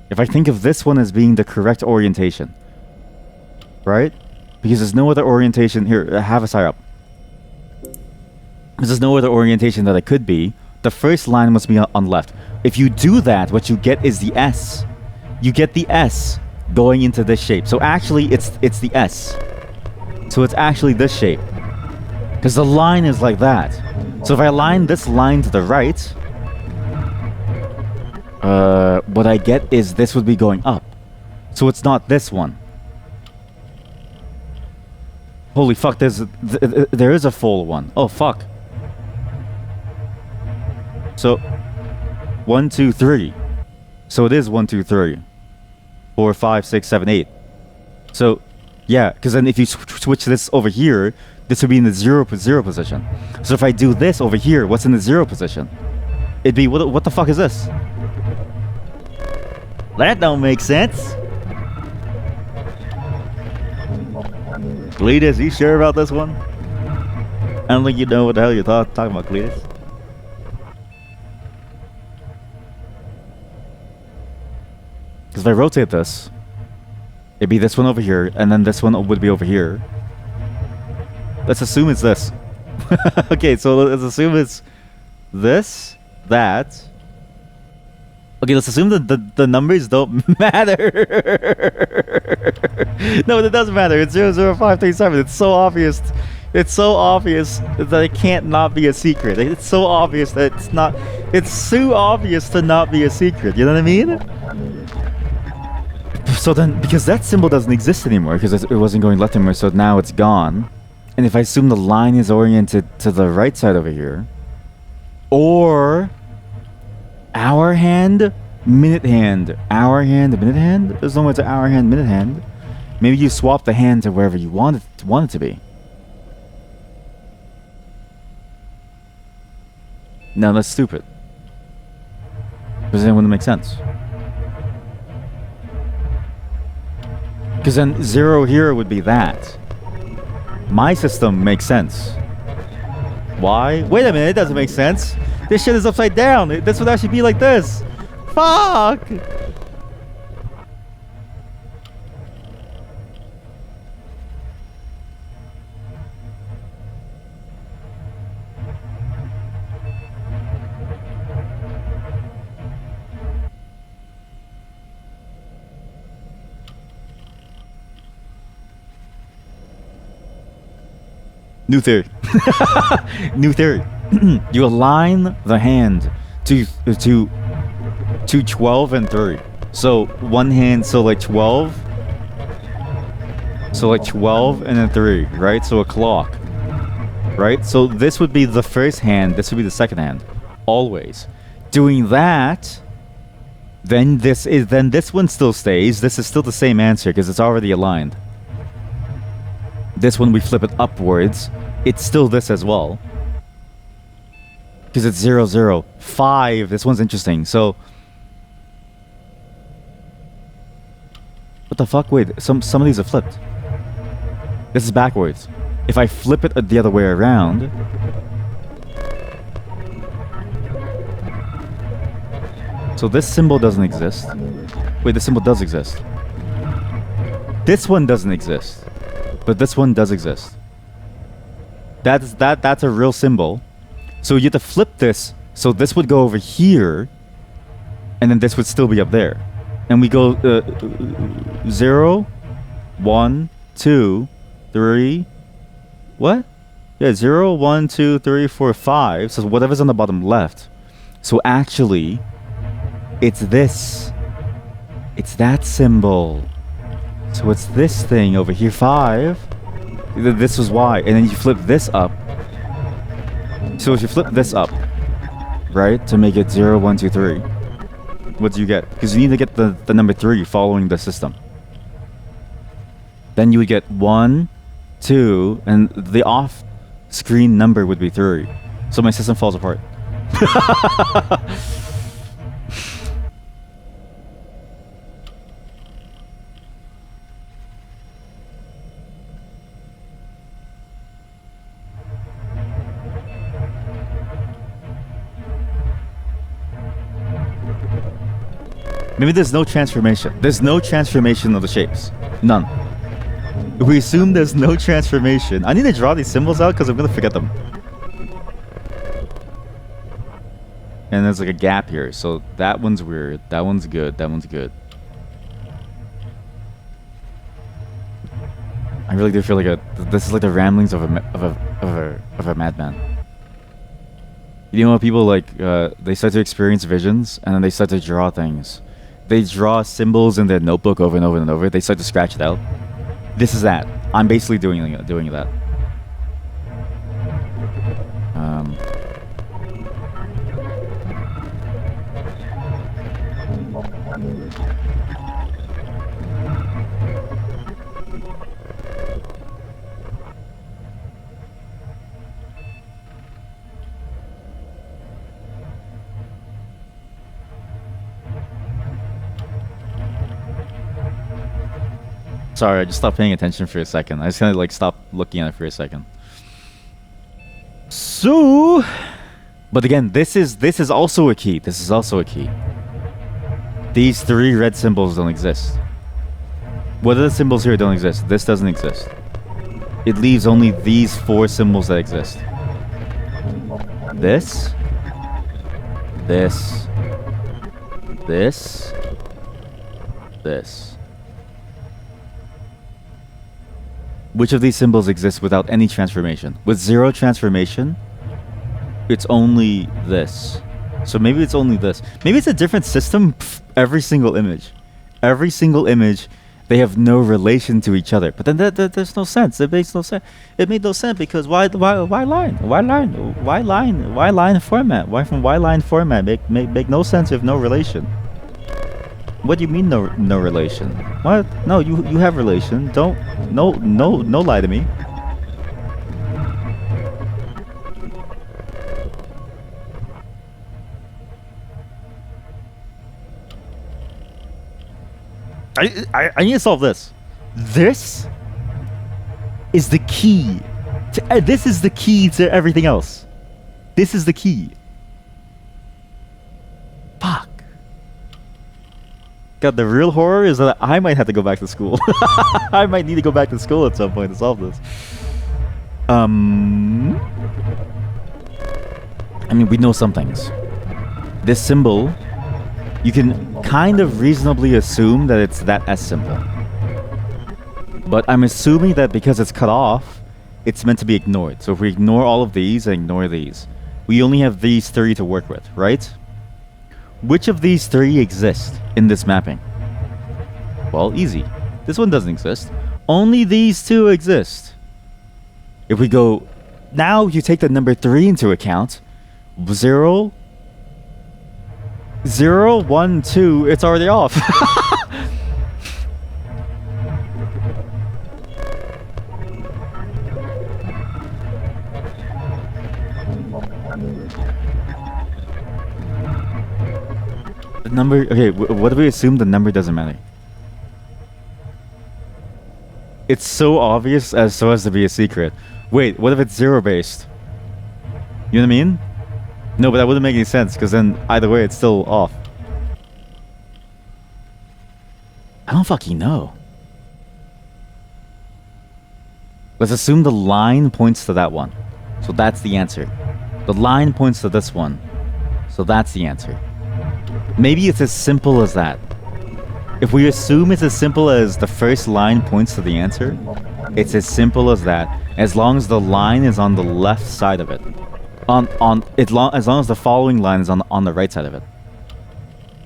If I think of this one as being the correct orientation, right? Because there's no other orientation here. Have a side up. Because there's no other orientation that it could be. The first line must be on left. If you do that, what you get is the S. You get the S going into this shape. So actually, it's the S. So it's actually this shape. Because the line is like that. So if I align this line to the right, what I get is this would be going up. So it's not this one. Holy fuck, there is a full one. Oh fuck. So 1, 2, 3. So it is 1, 2, 3, 4, 5, 6, 7, 8. So yeah, because then if you switch this over here, this would be in the 0 position. So if I do this over here, what's in the 0 position? It'd be what the fuck is this? That don't make sense. Cletus, you sure about this one? I don't think you know what the hell you're talking about, Cletus. Because if I rotate this, it'd be this one over here, and then this one would be over here. Let's assume it's this. Okay, so let's assume it's this, that. Okay, let's assume that the numbers don't matter. No, it doesn't matter. It's 00537. It's so obvious. It's so obvious that it can't not be a secret. It's so obvious that it's not. It's too obvious to not be a secret. You know what I mean? So then, because that symbol doesn't exist anymore, because it wasn't going left anymore, so now it's gone. And if I assume the line is oriented to the right side over here, or hour hand, minute hand, hour hand, minute hand. There's no way to hour hand, minute hand. Maybe you swap the hand to wherever you want it to be. No, that's stupid. Because then it wouldn't make sense. Because then 0 here would be that. My system makes sense. Why? Wait a minute, it doesn't make sense. This shit is upside down. This would actually be like this. Fuck! New theory. New theory. You align the hand to 12 and 3. So one hand, so like 12. So like 12 and then 3, right? So a clock. Right? So this would be the first hand, this would be the second hand. Always. Doing that, then this one still stays. This is still the same answer because it's already aligned. This one we flip it upwards. It's still this as well. Because it's 0, 0. 5. This one's interesting. So, what the fuck? Wait, some of these are flipped. This is backwards. If I flip it the other way around, so this symbol doesn't exist. Wait, this symbol does exist. This one doesn't exist, but this one does exist. That's a real symbol. So you have to flip this, so this would go over here, and then this would still be up there. And we go 0, 1, 2, 3. What? Yeah, 0, 1, 2, 3, 4, 5. So whatever's on the bottom left. So actually, it's this. It's that symbol. So it's this thing over here, 5. This was Y. And then you flip this up. So if you flip this up, right, to make it 0, 1, 2, 3, what do you get? Because you need to get the number 3 following the system. Then you would get 1, 2, and the off-screen number would be 3. So my system falls apart. Maybe there's no transformation. There's no transformation of the shapes. None. If we assume there's no transformation, I need to draw these symbols out because I'm going to forget them. And there's like a gap here. So that one's weird. That one's good. That one's good. I really do feel like this is like the ramblings of a madman. You know how people like they start to experience visions and then they start to draw things. They draw symbols in their notebook over and over and over. They start to scratch it out. This is that. I'm basically doing that. Sorry, I just stopped paying attention for a second. I just kind of like stopped looking at it for a second. So, but again, this is also a key. This is also a key. These 3 red symbols don't exist. What are the symbols here don't exist? This doesn't exist. It leaves only these 4 symbols that exist. This, this, this. Which of these symbols exists without any transformation? With 0 transformation, it's only this. So maybe it's only this. Maybe it's a different system. Every single image. Every single image, they have no relation to each other. But then there's no sense. It makes no sense. It made no sense because why line? Why line format? Why from why line format make no sense with no relation? What do you mean no relation? What? No, you have relation. Don't no lie to me. I need to solve this. This is the key to this is the key to everything else. This is the key. Fuck. God, the real horror is that I might have to go back to school. I might need to go back to school at some point to solve this. I mean, we know some things. This symbol, you can kind of reasonably assume that it's that S symbol. But I'm assuming that because it's cut off, it's meant to be ignored. So if we ignore all of these and ignore these, we only have these 3 to work with, right? Which of these 3 exist in this mapping? Well, easy. This one doesn't exist. Only these 2 exist. If we go... Now you take the number 3 into account. 0, 0, 1, 2, it's already off. The number... Okay, what if we assume the number doesn't matter? It's so obvious as to be a secret. Wait, what if it's zero-based? You know what I mean? No, but that wouldn't make any sense, because then either way it's still off. I don't fucking know. Let's assume the line points to that one. So that's the answer. The line points to this one. So that's the answer. Maybe it's as simple as that. If we assume it's as simple as the first line points to the answer, it's as simple as that, as long as the line is on the left side of it. As long as the following line is on the right side of it.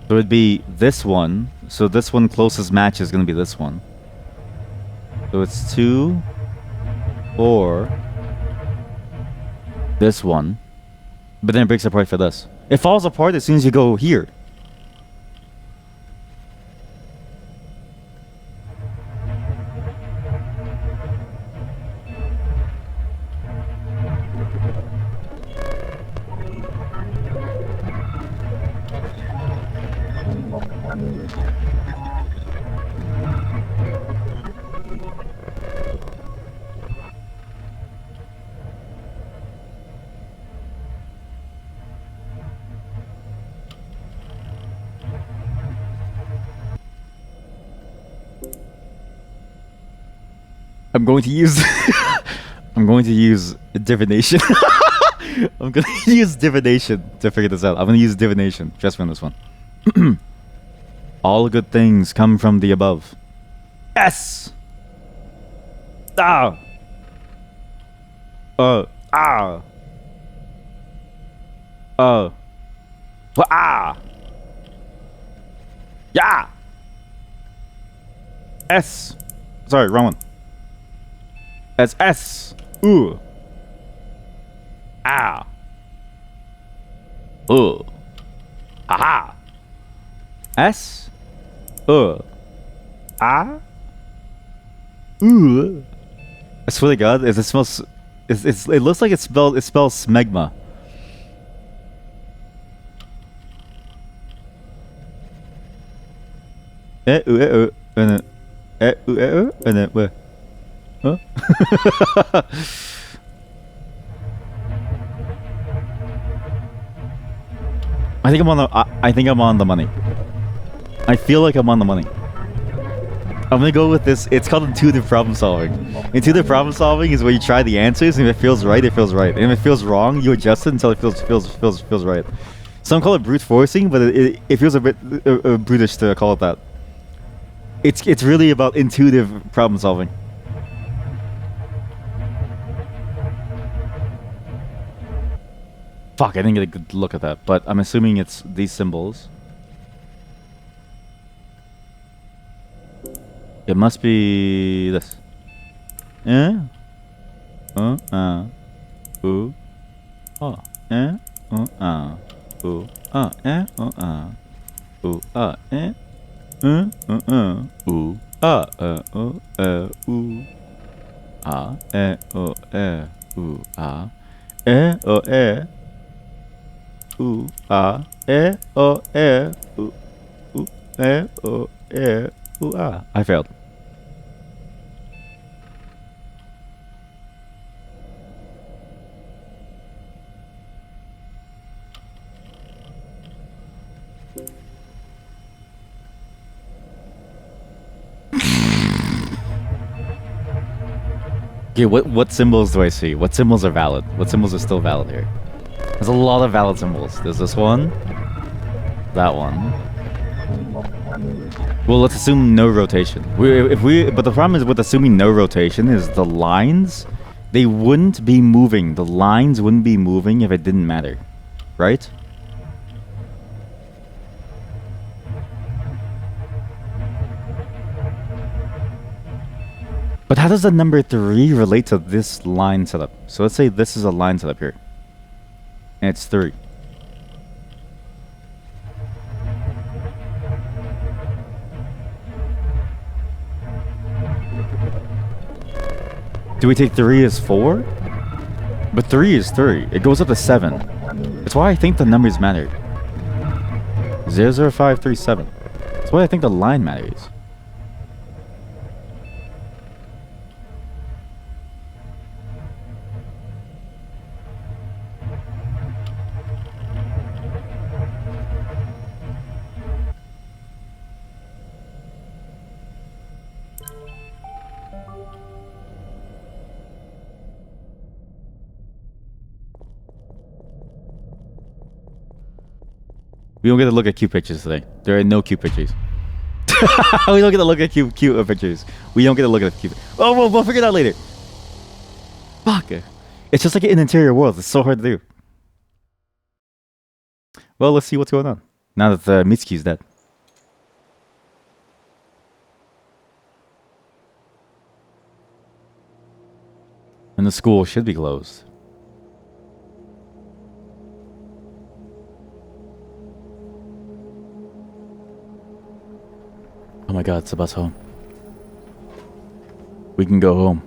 So it'd be this one. So this one closest match is going to be this one. So it's 2 or this one. But then it breaks apart for this. It falls apart as soon as you go here. I'm going to use divination. I'm going to use divination to figure this out. I'm going to use divination. Trust me on this one. All good things come from the above. S. Ah. Ah. Ah. Yeah. S. Sorry, wrong one. That's S. Ooh. Ah. Ooh. Aha. S. Ah. Ooh. I swear to God, it smells. It looks like it spells smegma. Where? Huh? I think I'm on the money. I feel like I'm on the money. I'm gonna go with this. It's called intuitive problem solving. Intuitive problem solving is where you try the answers, and if it feels right, it feels right. And if it feels wrong, you adjust it until it feels right. Some call it brute forcing, but it feels a bit brutish to call it that. It's really about intuitive problem solving. Fuck, I didn't get a good look at that, but I'm assuming it's these symbols. It must be this. Ooh, ooh, ooh, ooh, ooh, ooh, I failed. Okay, what symbols do I see? What symbols are valid? What symbols are still valid here? There's a lot of valid symbols. There's this one. That one. Well, let's assume no rotation. But the problem is with assuming no rotation is the lines, they wouldn't be moving. The lines wouldn't be moving if it didn't matter. Right? But how does the number 3 relate to this line setup? So let's say this is a line setup here. And it's 3. Do we take 3 as 4? But 3 is 3. It goes up to 7. That's why I think the numbers matter. 00537. That's why I think the line matters. We don't get to look at cute pictures today. There are no cute pictures. We don't get to look at cute pictures. We don't get to look at cute. Oh, we'll figure it out later. Fuck. It's just like an interior world. It's so hard to do. Well, let's see what's going on now that Mitsuki's dead. And the school should be closed. Oh my god, it's the bus home. We can go home.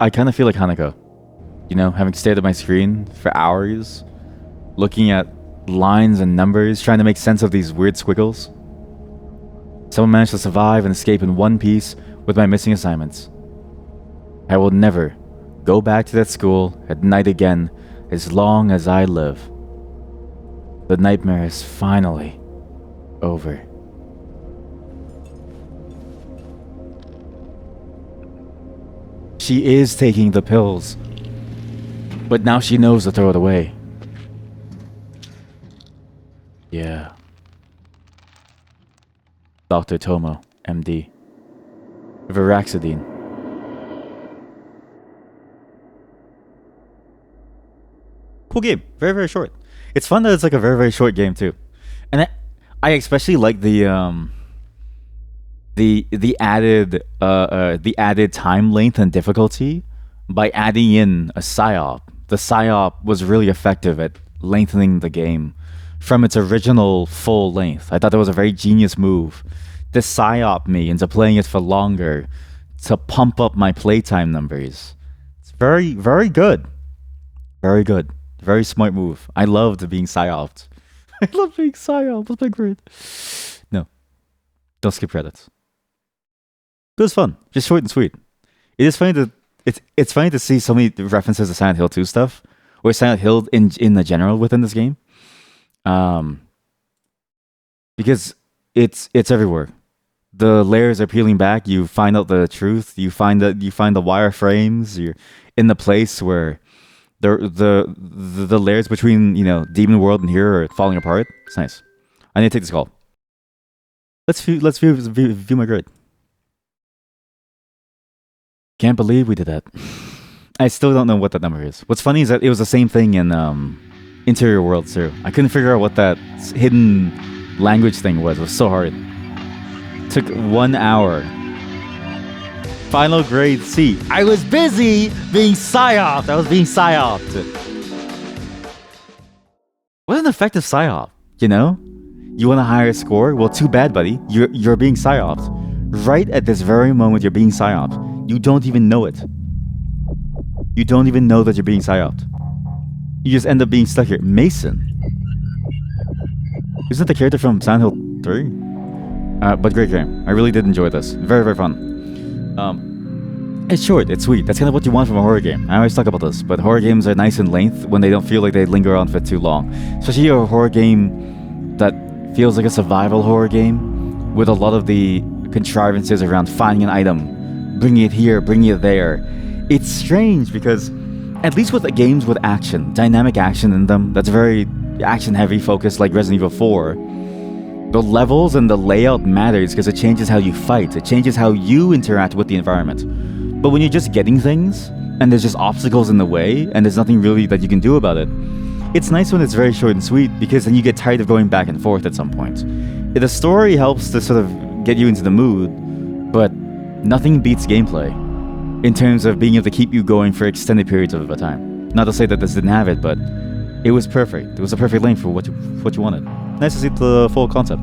I kind of feel like HANEKO. You know, having stared at my screen for hours, looking at lines and numbers, trying to make sense of these weird squiggles. Someone managed to survive and escape in one piece with my missing assignments. I will never go back to that school at night again as long as I live. The nightmare is finally over. She is taking the pills, but now she knows to throw it away. Yeah. Dr. Tomo, MD. Viraxidine. Cool game. Very, very short. It's fun that it's like a very, very short game too. And I especially like the added time length and difficulty by adding in a psyop. The psyop was really effective at lengthening the game from its original full length. I thought that was a very genius move. To psyop me into playing it for longer to pump up my playtime numbers. It's very, very good. Very good. Very smart move. I loved being psyoped. I love being psyoped. That's my grade. No. Don't skip credits. It was fun, just short and sweet. It is funny to it's funny to see so many references to Silent Hill 2 stuff, or Silent Hill in the general within this game, because it's everywhere. The layers are peeling back. You find out the truth. You find the wireframes. You're in the place where the layers between Demon World and here are falling apart. It's nice. I need to take this call. Let's view my grade. Can't believe we did that. I still don't know what that number is. What's funny is that it was the same thing in Interior Worlds too. I couldn't figure out what that hidden language thing was. It was so hard. Took 1 hour. Final grade C. I was busy being psyoped. I was being psyoped. What an effective psyop, you know? You want a higher score? Well, too bad, buddy. You're being psyoped. Right at this very moment, you're being psyoped. You don't even know it. You don't even know that you're being psyoped. You just end up being stuck here. Mason. Isn't that the character from Silent Hill 3? But great game. I really did enjoy this. Very, very fun. It's short. It's sweet. That's kind of what you want from a horror game. I always talk about this, but horror games are nice in length when they don't feel like they linger on for too long. Especially a horror game that feels like a survival horror game with a lot of the contrivances around finding an item, bringing it here, bringing it there. It's strange because at least with the games with action, dynamic action in them, that's very action heavy focused like Resident Evil 4, the levels and the layout matters because it changes how you fight. It changes how you interact with the environment. But when you're just getting things and there's just obstacles in the way and there's nothing really that you can do about it, it's nice when it's very short and sweet because then you get tired of going back and forth at some point. The story helps to sort of get you into the mood, But nothing beats gameplay in terms of being able to keep you going for extended periods of time. Not to say that this didn't have it, but it was perfect. It was a perfect length for what you wanted. Nice to see the full concept.